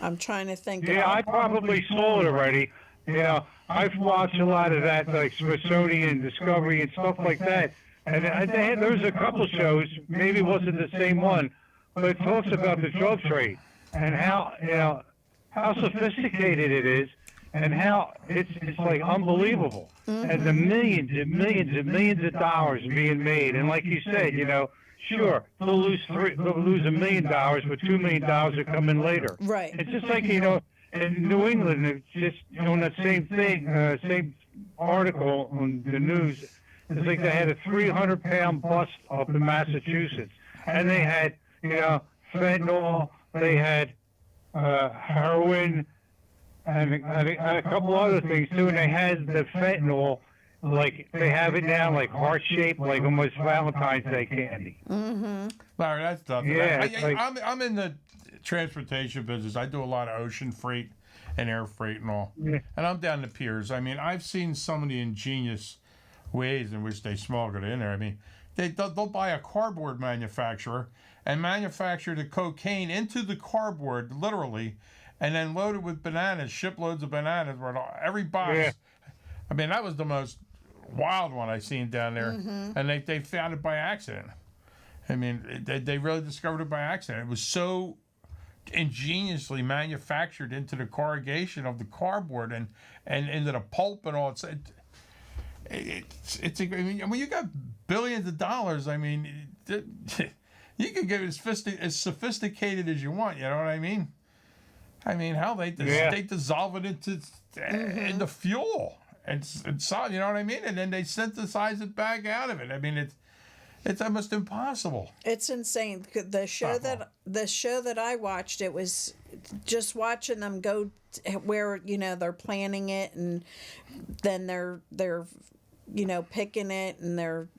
[SPEAKER 6] I'm trying to think.
[SPEAKER 8] yeah, I
[SPEAKER 6] of,
[SPEAKER 8] probably saw it already. You know, I've watched a lot of that, like Smithsonian, Discovery, and stuff like that. And there's a couple shows, maybe it wasn't the same one, but it talks about the drug trade and how how sophisticated it is, and how it's like unbelievable, and the millions and millions and millions of dollars being made. And like you said, sure they'll lose $1 million, but $2 million will come in later.
[SPEAKER 6] Right.
[SPEAKER 8] It's just like in New England, it's just on that same thing, same article on the news. It's like they had a 300-pound bus up in Massachusetts, and they had fentanyl, they had heroin, and a couple other things too. And they had the fentanyl, like they have it now, like heart shaped, like almost Valentine's Day candy.
[SPEAKER 5] Larry, that's tough.
[SPEAKER 8] Yeah, it's like-
[SPEAKER 5] I'm in the transportation business. I do a lot of ocean freight and air freight and all.
[SPEAKER 8] Yeah.
[SPEAKER 5] And I'm down the piers. I mean, I've seen some of the ingenious ways in which they smuggle it in there. I mean, they'll buy a cardboard manufacturer and manufacture the cocaine into the cardboard, literally, and then load it with bananas, shiploads of bananas. Where every box.
[SPEAKER 8] Yeah.
[SPEAKER 5] I mean, that was the most wild one I seen down there, and they found it by accident. I mean, they really discovered it by accident. It was so ingeniously manufactured into the corrugation of the cardboard and into the pulp and all. It's I mean, when you got billions of dollars, I mean, you can get as sophisticated as you want. You know what I mean? I mean, how they dissolve it into fuel and solid. You know what I mean? And then they synthesize it back out of it. I mean, it's almost impossible.
[SPEAKER 6] It's insane. The show that I watched, it was just watching them go where they're planning it, and then they're picking it, and they're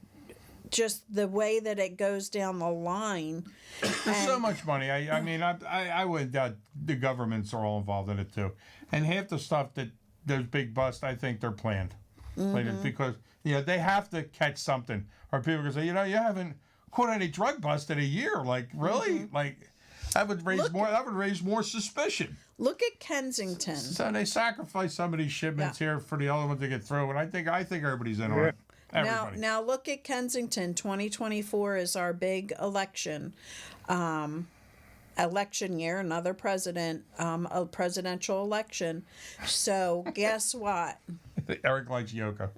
[SPEAKER 6] just the way that it goes down the line.
[SPEAKER 5] There's so much money. I mean, I wouldn't doubt the governments are all involved in it too. And half the stuff that those big busts, I think they're planned. Like, because they have to catch something, or people can say, you haven't caught any drug bust in a year. Like, really? Like, that would raise more suspicion.
[SPEAKER 6] Look at Kensington.
[SPEAKER 5] So they sacrifice some of these shipments here for the other ones to get through, and I think everybody's in on it. Everybody.
[SPEAKER 6] Now look at Kensington. 2024 is our big election. Election year, another a presidential election. So guess what?
[SPEAKER 5] Eric likes Yoko.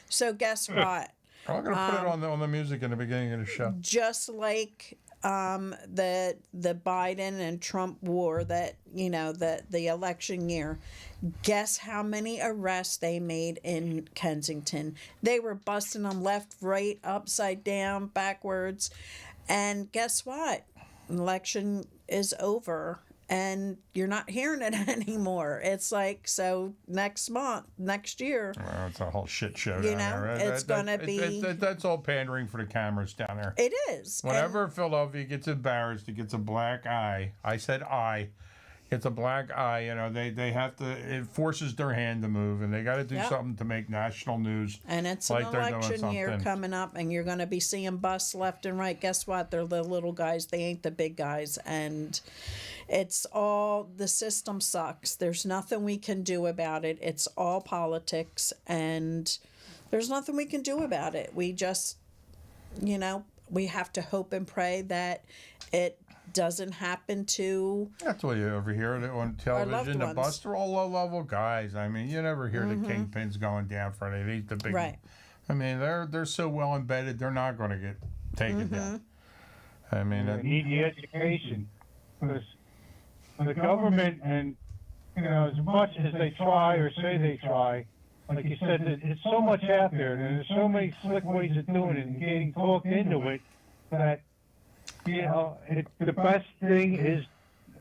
[SPEAKER 6] So guess what?
[SPEAKER 5] I'm going to put it on the music in the beginning of the show.
[SPEAKER 6] Just like the Biden and Trump war, that the election year, guess how many arrests they made in Kensington? They were busting them left, right, upside down, backwards, and guess what? Election is over, and you're not hearing it anymore. It's like, so next year.
[SPEAKER 5] Well, it's a whole shit show
[SPEAKER 6] You
[SPEAKER 5] down
[SPEAKER 6] know,
[SPEAKER 5] there.
[SPEAKER 6] it's gonna be-
[SPEAKER 5] That's all pandering for the cameras down there.
[SPEAKER 6] It is.
[SPEAKER 5] Whenever Philadelphia gets embarrassed, it gets a black eye. I said eye. It's a black eye. They have to. It forces their hand to move, and they got to do
[SPEAKER 6] Yep.
[SPEAKER 5] something to make national news.
[SPEAKER 6] And it's
[SPEAKER 5] like
[SPEAKER 6] an
[SPEAKER 5] they're doing
[SPEAKER 6] election year
[SPEAKER 5] something.
[SPEAKER 6] coming up, and you're going to be seeing busts left and right. Guess what? They're the little guys. They ain't the big guys. And it's all, the system sucks. There's nothing we can do about it. It's all politics, and there's nothing we can do about it. We just, we have to hope and pray that it doesn't happen to.
[SPEAKER 5] That's what you ever hear on television. The
[SPEAKER 6] ones.
[SPEAKER 5] busts are all low-level guys. I mean, you never hear the kingpins going down for it. They eat the big.
[SPEAKER 6] Right.
[SPEAKER 5] I mean, they're so well embedded. They're not going to get taken down. I mean,
[SPEAKER 8] They need the education, because the government, and as much as they try or say they try, like you said, it's so much out there, and there's so many slick ways of doing it and getting talked into it, that the best thing is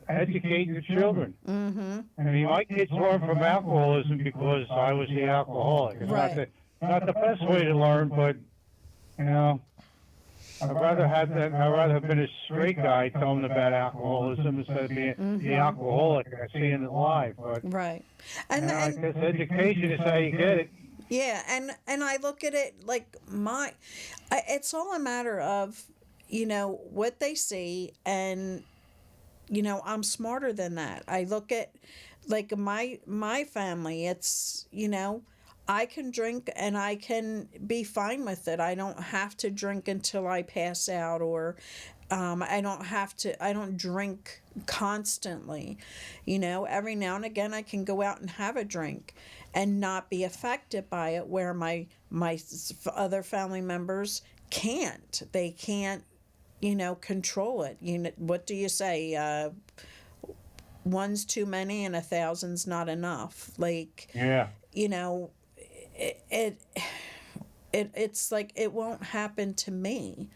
[SPEAKER 8] educate your children. I mean, my kids learn from alcoholism because I was the alcoholic. It's
[SPEAKER 6] Right.
[SPEAKER 8] not the best way to learn, but I'd rather have been a straight guy telling them about alcoholism instead of being the alcoholic and seeing it live. But
[SPEAKER 6] Right.
[SPEAKER 8] you
[SPEAKER 6] And,
[SPEAKER 8] know, I
[SPEAKER 6] and
[SPEAKER 8] guess education is how you get it.
[SPEAKER 6] yeah, and I look at it like it's all a matter of, what they see, and I'm smarter than that. I look at like my family, it's, I can drink and I can be fine with it. I don't have to drink until I pass out, or I don't drink constantly. Every now and again I can go out and have a drink and not be affected by it, where my other family members can't. They can't, control it. What do you say? One's too many and 1,000's not enough. Like,
[SPEAKER 8] Yeah.
[SPEAKER 6] It's like it won't happen to me.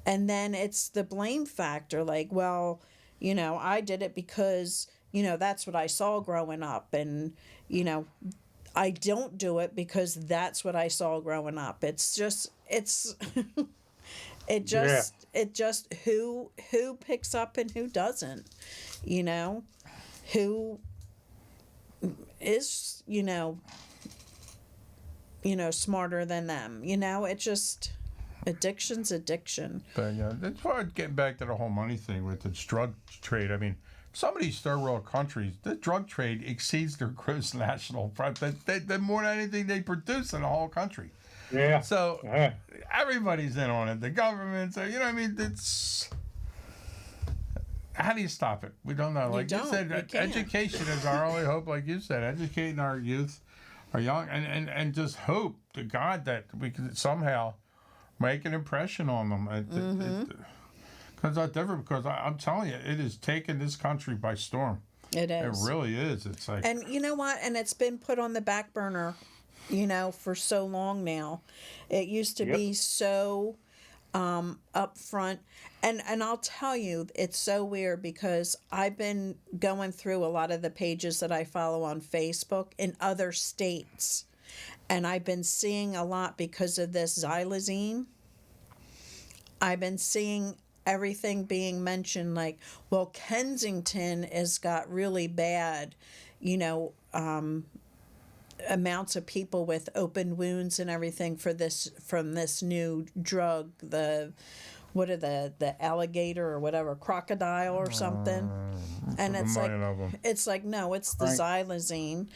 [SPEAKER 6] And then it's the blame factor, like, well, I did it because that's what I saw growing up, and I don't do it because that's what I saw growing up. It's just it just who picks up and who doesn't, who is smarter than them. It just, addiction's addiction.
[SPEAKER 5] But yeah, that's why getting back to the whole money thing with the drug trade. I mean, some of these third world countries, the drug trade exceeds their gross national product. They more than anything they produce in the whole country.
[SPEAKER 8] Yeah.
[SPEAKER 5] So
[SPEAKER 8] Yeah.
[SPEAKER 5] everybody's in on it. The government, so it's. How do you stop it? We don't know. Like you said,
[SPEAKER 6] can't.
[SPEAKER 5] education is our only hope. Like you said, educating our youth, our young, and just hope to God that we can somehow make an impression on them. Because that's different. Because I'm telling you, it has taken this country by storm.
[SPEAKER 6] It is.
[SPEAKER 5] It really is. It's like,
[SPEAKER 6] And you know what? And it's been put on the back burner, for so long now. It used to be so up front. And I'll tell you, it's so weird because I've been going through a lot of the pages that I follow on Facebook in other states. And I've been seeing a lot because of this xylazine. I've been seeing everything being mentioned like, well, Kensington has got really bad, amounts of people with open wounds and everything from this new drug, the alligator or whatever, crocodile or something. And it's like, no, it's the xylazine.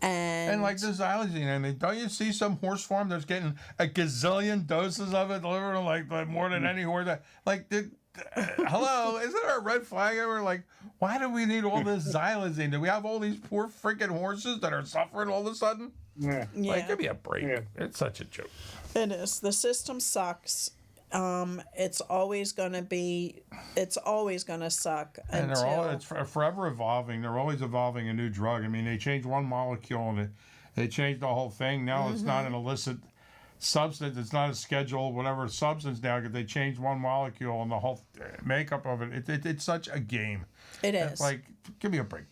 [SPEAKER 5] And like the xylazine, I mean, don't you see some horse farm that's getting a gazillion doses of it delivered, like more than any horse? Hello, isn't there a red flag over? Like, why do we need all this xylazine? Do we have all these poor freaking horses that are suffering all of a sudden?
[SPEAKER 8] Yeah.
[SPEAKER 5] Like, give me a break.
[SPEAKER 8] Yeah.
[SPEAKER 5] It's such a joke.
[SPEAKER 6] It is. The system sucks. It's always going to suck
[SPEAKER 5] And
[SPEAKER 6] until...
[SPEAKER 5] it's forever evolving. They're always evolving a new drug. I mean, they changed one molecule and they changed the whole thing. Now it's not an illicit substance. It's not a schedule, whatever substance now. They changed one molecule and the whole makeup of it. It's such a game.
[SPEAKER 6] It is.
[SPEAKER 5] It's like, give me a break.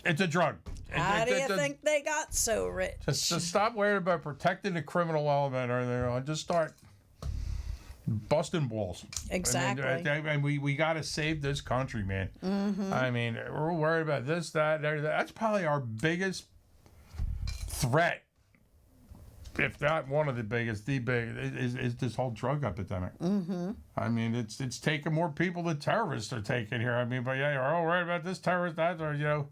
[SPEAKER 5] It's a drug.
[SPEAKER 6] How do you think they got so rich?
[SPEAKER 5] Just stop worrying about protecting the criminal element or there. Just start busting balls.
[SPEAKER 6] Exactly.
[SPEAKER 5] And we got to save this country, man. I mean, we're worried about this, that, everything. That's probably our biggest threat, if not one of the biggest, is this whole drug epidemic. I mean, it's taking more people than terrorists are taking here. I mean, but yeah, you're all worried about this terrorist, that, or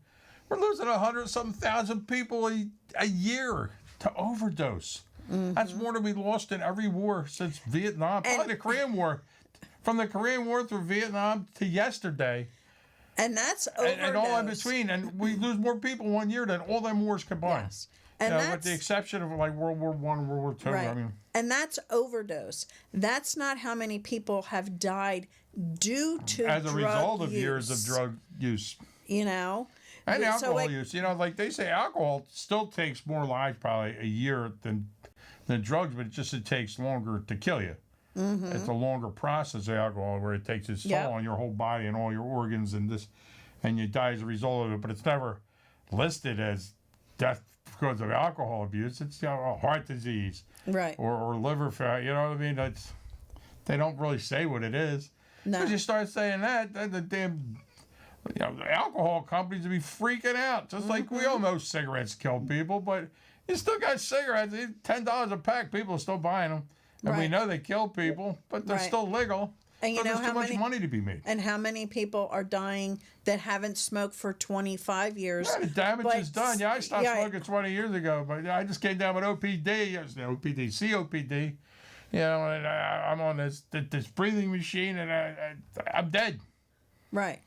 [SPEAKER 5] we're losing 100,000 people a year to overdose. That's more than we lost in every war since Vietnam. Probably the Korean War. From the Korean War through Vietnam to yesterday.
[SPEAKER 6] And that's overdose.
[SPEAKER 5] And all in between. And we lose more people 1 year than all them wars combined.
[SPEAKER 6] Yes. And
[SPEAKER 5] with the exception of like World War I, World War II.
[SPEAKER 6] Right.
[SPEAKER 5] I mean,
[SPEAKER 6] and that's overdose. That's not how many people have died due to
[SPEAKER 5] as a
[SPEAKER 6] drug
[SPEAKER 5] result of
[SPEAKER 6] use,
[SPEAKER 5] years of drug use.
[SPEAKER 6] So,
[SPEAKER 5] And alcohol use. Like they say, alcohol still takes more lives probably a year than drugs, but it takes longer to kill you. It's a longer process of alcohol where it takes its toll on your whole body and all your organs and you die as a result of it. But it's never listed as death because of alcohol abuse. It's a heart disease,
[SPEAKER 6] right,
[SPEAKER 5] or liver failure. You know what I mean? they don't really say what it is.
[SPEAKER 6] No.
[SPEAKER 5] But you start saying that, then the damn the alcohol companies will be freaking out. Just like we all know cigarettes kill people, but you still got cigarettes. $10 a pack. People are still buying them. And we
[SPEAKER 6] Right.
[SPEAKER 5] know they kill people, but they're
[SPEAKER 6] Right.
[SPEAKER 5] still legal.
[SPEAKER 6] And you
[SPEAKER 5] So
[SPEAKER 6] know
[SPEAKER 5] there's
[SPEAKER 6] how
[SPEAKER 5] too much
[SPEAKER 6] many-
[SPEAKER 5] money to be made.
[SPEAKER 6] And how many people are dying that haven't smoked for 25 years?
[SPEAKER 5] Yeah, the damage
[SPEAKER 6] but-
[SPEAKER 5] is done. Yeah, I stopped
[SPEAKER 6] yeah.
[SPEAKER 5] smoking 20 years ago, but I just came down with OPD. I was COPD. You know, and I'm on this breathing machine, and I'm dead.
[SPEAKER 6] Right.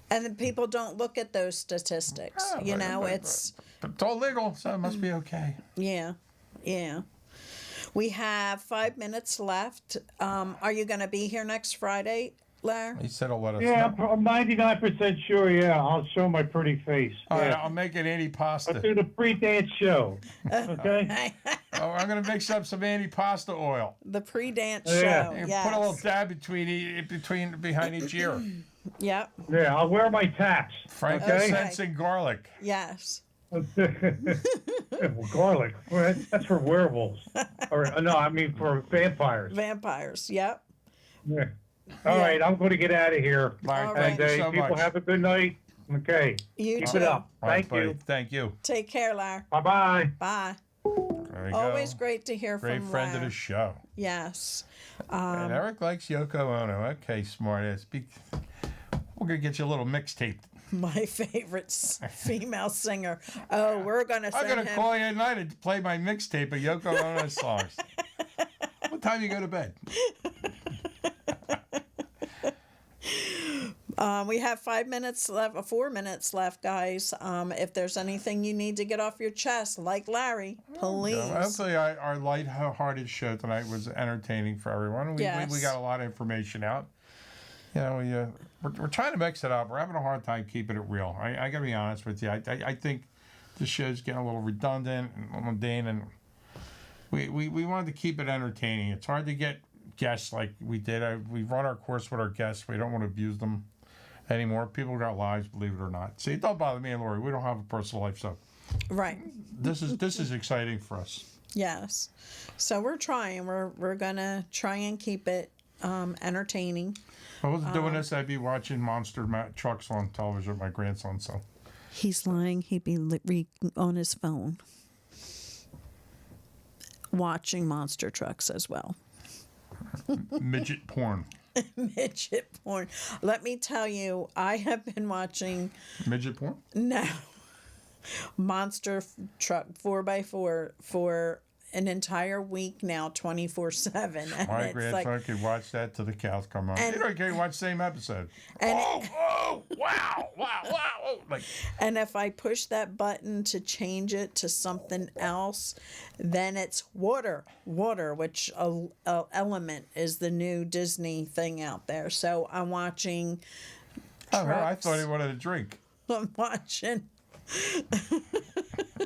[SPEAKER 6] And the people don't look at those statistics.
[SPEAKER 5] Yeah,
[SPEAKER 6] You
[SPEAKER 5] but-
[SPEAKER 6] know,
[SPEAKER 5] but-
[SPEAKER 6] it's,
[SPEAKER 5] But it's all legal, so it must be okay.
[SPEAKER 6] yeah, yeah. We have 5 minutes left. Are you going to be here next Friday, Larry?
[SPEAKER 5] He said he'll let us
[SPEAKER 8] Yeah,
[SPEAKER 5] know.
[SPEAKER 8] I'm 99% sure. Yeah, I'll show my pretty face.
[SPEAKER 5] All right,
[SPEAKER 8] Yeah.
[SPEAKER 5] I'll make an
[SPEAKER 8] I'll do
[SPEAKER 5] antipasta.
[SPEAKER 8] the pre-dance show. Okay.
[SPEAKER 5] Oh, I'm going to mix up some antipasta oil.
[SPEAKER 6] The pre-dance
[SPEAKER 8] Yeah.
[SPEAKER 6] show.
[SPEAKER 5] And
[SPEAKER 6] Yes.
[SPEAKER 5] put a little dab behind each ear.
[SPEAKER 6] Yep.
[SPEAKER 8] Yeah, I'll wear my tats.
[SPEAKER 5] Frankincense and garlic.
[SPEAKER 6] Yes.
[SPEAKER 8] Well, garlic. Well, that's for werewolves. Or no, I mean for vampires.
[SPEAKER 6] Vampires. Yep.
[SPEAKER 8] Yeah. All right, I'm going to get out of here.
[SPEAKER 5] Larry,
[SPEAKER 6] All
[SPEAKER 5] thank
[SPEAKER 6] right.
[SPEAKER 5] you so
[SPEAKER 8] People
[SPEAKER 5] much.
[SPEAKER 8] have a good night. Okay.
[SPEAKER 6] You
[SPEAKER 8] Keep
[SPEAKER 6] too.
[SPEAKER 8] it up.
[SPEAKER 5] All right,
[SPEAKER 8] Thank you.
[SPEAKER 5] buddy. Thank you.
[SPEAKER 6] Take care, Larry.
[SPEAKER 8] Bye-bye.
[SPEAKER 6] Bye.
[SPEAKER 5] There you
[SPEAKER 6] Always
[SPEAKER 5] go.
[SPEAKER 6] great to hear
[SPEAKER 5] Great
[SPEAKER 6] from
[SPEAKER 5] friend
[SPEAKER 6] Larry.
[SPEAKER 5] of the show.
[SPEAKER 6] Yes.
[SPEAKER 5] And Eric likes Yoko Ono. Okay, smartass. We're going to get you a little mixtape.
[SPEAKER 6] My favorite female singer. Oh, we're going to
[SPEAKER 5] I'm
[SPEAKER 6] send
[SPEAKER 5] going to
[SPEAKER 6] him.
[SPEAKER 5] call you at night and play my mixtape of Yoko Ono songs. What time you go to bed?
[SPEAKER 6] We have 5 minutes left, 4 minutes left, guys. If there's anything you need to get off your chest, like Larry, please.
[SPEAKER 5] Hopefully, our light-hearted show tonight was entertaining for everyone. We
[SPEAKER 6] Yes.
[SPEAKER 5] got a lot of information out. You know, we're trying to mix it up. We're having a hard time keeping it real. I got to be honest with you. I think the show's getting a little redundant and mundane, and we wanted to keep it entertaining. It's hard to get guests like we did. We run our course with our guests. We don't want to abuse them anymore. People got lives, believe it or not. See, it don't bother me and Lori. We don't have a personal life, so
[SPEAKER 6] Right.
[SPEAKER 5] this is exciting for us.
[SPEAKER 6] Yes. So we're trying. We're gonna try and keep it entertaining.
[SPEAKER 5] If I wasn't doing this, I'd be watching monster trucks on television with my grandson. So
[SPEAKER 6] He's lying. He'd be on his phone, watching monster trucks as well.
[SPEAKER 5] midget porn.
[SPEAKER 6] Midget porn. Let me tell you, I have been watching
[SPEAKER 5] Midget porn?
[SPEAKER 6] now monster truck 4x4 for an entire week now, 24/7. And
[SPEAKER 5] My
[SPEAKER 6] it's
[SPEAKER 5] grandson
[SPEAKER 6] like,
[SPEAKER 5] could watch that till the cows come home.
[SPEAKER 6] And-
[SPEAKER 5] You know, he can watch the same episode.
[SPEAKER 6] And
[SPEAKER 5] wow, wow. Like,
[SPEAKER 6] and if I push that button to change it to something else, then it's water, which Element is the new Disney thing out there. So I'm watching.
[SPEAKER 5] I
[SPEAKER 6] trucks.
[SPEAKER 5] thought he wanted a drink.
[SPEAKER 6] I'm watching.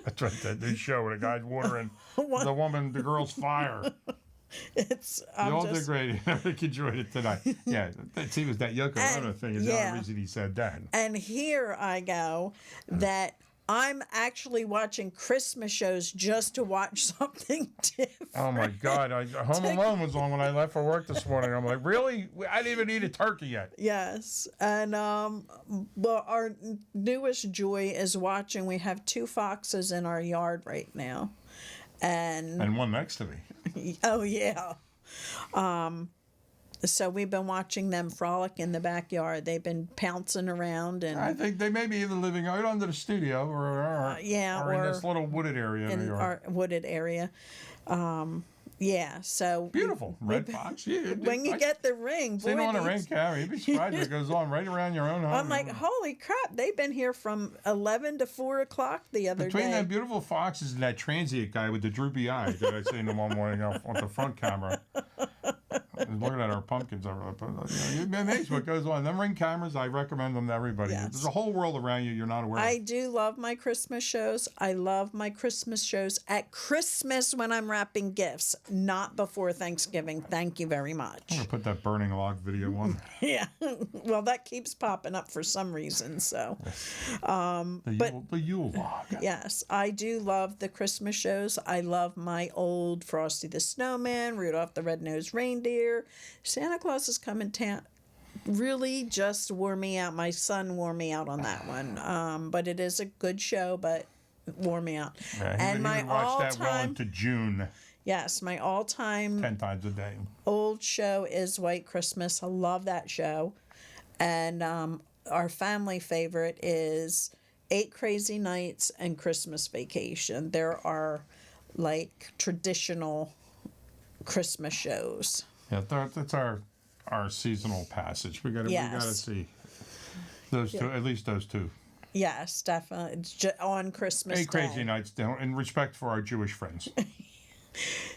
[SPEAKER 5] That's right, that new show where the guy's watering the girl's fire.
[SPEAKER 6] It's.
[SPEAKER 5] You
[SPEAKER 6] I'm
[SPEAKER 5] all
[SPEAKER 6] just,
[SPEAKER 5] did great. I think you enjoyed it tonight. Yeah, see, it was that Yoko
[SPEAKER 6] And-
[SPEAKER 5] Ono thing is the
[SPEAKER 6] yeah.
[SPEAKER 5] only reason he said that.
[SPEAKER 6] And here I go that I'm actually watching Christmas shows just to watch something different.
[SPEAKER 5] Oh my God! Home Alone was on when I left for work this morning. I'm like, really? I didn't even eat a turkey yet.
[SPEAKER 6] Yes, and well, our newest joy is watching. We have 2 foxes in our yard right now, and
[SPEAKER 5] one next to me.
[SPEAKER 6] oh yeah, so we've been watching them frolic in the backyard. They've been pouncing around
[SPEAKER 5] I
[SPEAKER 6] and
[SPEAKER 5] think they may be either living out under the studio or in
[SPEAKER 6] or
[SPEAKER 5] this little wooded area in New
[SPEAKER 6] in
[SPEAKER 5] York.
[SPEAKER 6] our wooded area. Yeah, so
[SPEAKER 5] Beautiful red fox. Yeah,
[SPEAKER 6] when you get the ring, boy,
[SPEAKER 5] seen on a
[SPEAKER 6] these-
[SPEAKER 5] ring camera, you'd be surprised if it goes on right around your own home.
[SPEAKER 6] I'm like, holy crap! They've been here from 11 to 4 o'clock the other
[SPEAKER 5] Between
[SPEAKER 6] day.
[SPEAKER 5] that beautiful foxes and that transient guy with the droopy eye that I seen him one morning off on the front camera. I was looking at our pumpkins over there. But, you'd be amazed what goes on. Them ring cameras, I recommend them to everybody.
[SPEAKER 6] Yes.
[SPEAKER 5] There's a whole world around you you're not aware
[SPEAKER 6] I
[SPEAKER 5] of.
[SPEAKER 6] do love my Christmas shows. I love my Christmas shows at Christmas when I'm wrapping gifts, not before Thanksgiving. Thank you very much.
[SPEAKER 5] I'm going to put that burning log video on.
[SPEAKER 6] Yeah. Well, that keeps popping up for some reason. So,
[SPEAKER 5] The Yule log.
[SPEAKER 6] yes, I do love the Christmas shows. I love my old Frosty the Snowman, Rudolph the Red-Nosed Reindeer, year, Santa Claus is coming town really just wore me out. My son wore me out on that one. But it is a good show, but it wore me out.
[SPEAKER 5] Yeah,
[SPEAKER 6] and
[SPEAKER 5] he
[SPEAKER 6] my
[SPEAKER 5] would watch that well
[SPEAKER 6] all-time,
[SPEAKER 5] into June,
[SPEAKER 6] yes, my all-time
[SPEAKER 5] 10 times a day.
[SPEAKER 6] old show is White Christmas. I love that show. And our family favorite is 8 Crazy Nights and Christmas Vacation. There are like traditional Christmas shows.
[SPEAKER 5] Yeah, that's our seasonal passage. We gotta
[SPEAKER 6] Yes.
[SPEAKER 5] see those two, at least those two.
[SPEAKER 6] Yes, definitely. It's on Christmas
[SPEAKER 5] 8 Crazy
[SPEAKER 6] Day.
[SPEAKER 5] Nights, in respect for our Jewish friends.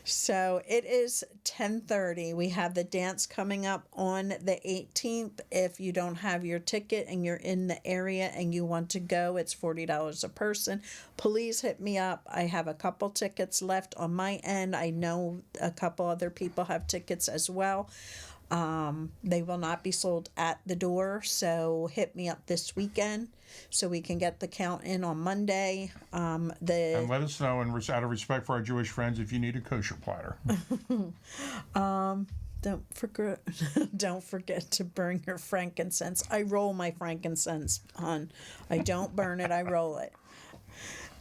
[SPEAKER 6] So it is 10:30. We have the dance coming up on the 18th. If you don't have your ticket and you're in the area and you want to go, it's $40 a person. Please hit me up. I have a couple tickets left on my end. I know a couple other people have tickets as well. They will not be sold at the door, so hit me up this weekend so we can get the count in on Monday.
[SPEAKER 5] And let us know, out of respect for our Jewish friends, if you need a kosher platter.
[SPEAKER 6] Don't forget to burn your frankincense. I roll my frankincense, hon. I don't burn it, I roll it.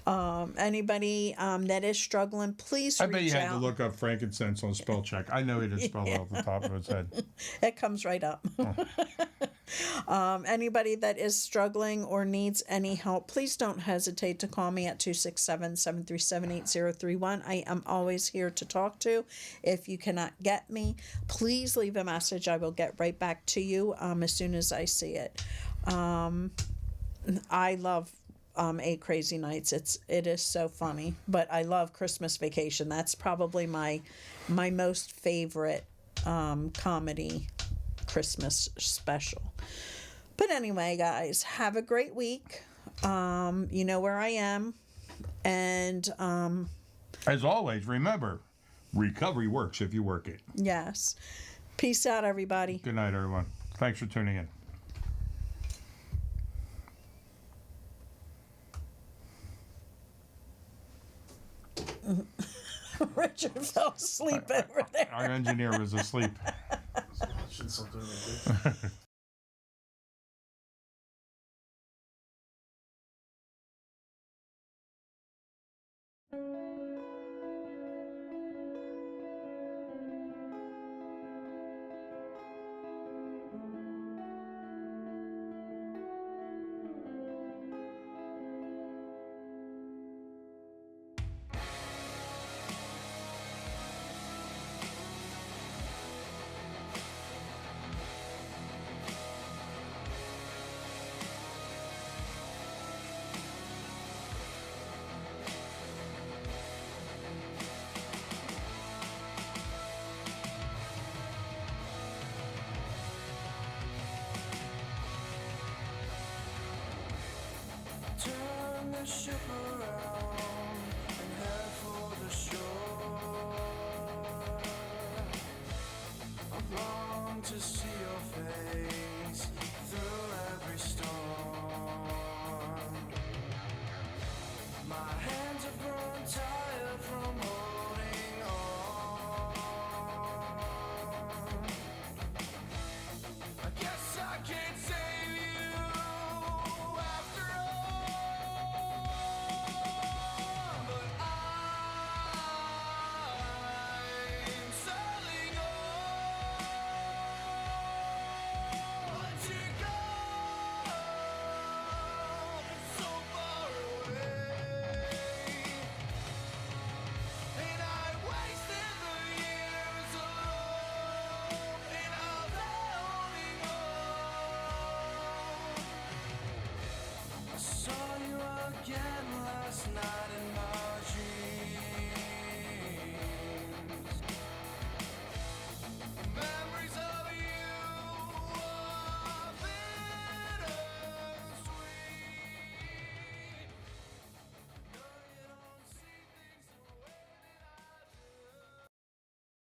[SPEAKER 6] Anybody that is struggling, please
[SPEAKER 5] I
[SPEAKER 6] reach
[SPEAKER 5] bet you had
[SPEAKER 6] out.
[SPEAKER 5] to look up frankincense on spell check. I know he didn't spell it off the top of his head.
[SPEAKER 6] It comes right up. Anybody that is struggling or needs any help, please don't hesitate to call me at 267-737-8031. I am always here to talk to. If you cannot get me, please leave a message. I will get right back to you as soon as I see it. I love 8 Crazy Nights. It is so funny, but I love Christmas Vacation. That's probably my most favorite comedy Christmas special. But anyway, guys, have a great week. You know where I am, and
[SPEAKER 5] As always, remember, recovery works if you work it.
[SPEAKER 6] yes, peace out, everybody.
[SPEAKER 5] Good night, everyone. Thanks for tuning in.
[SPEAKER 6] Richard fell asleep over there.
[SPEAKER 5] Our engineer was asleep.
[SPEAKER 4] Turn the ship around and head for the shore. I long to see your face through every storm. My hands have grown tired.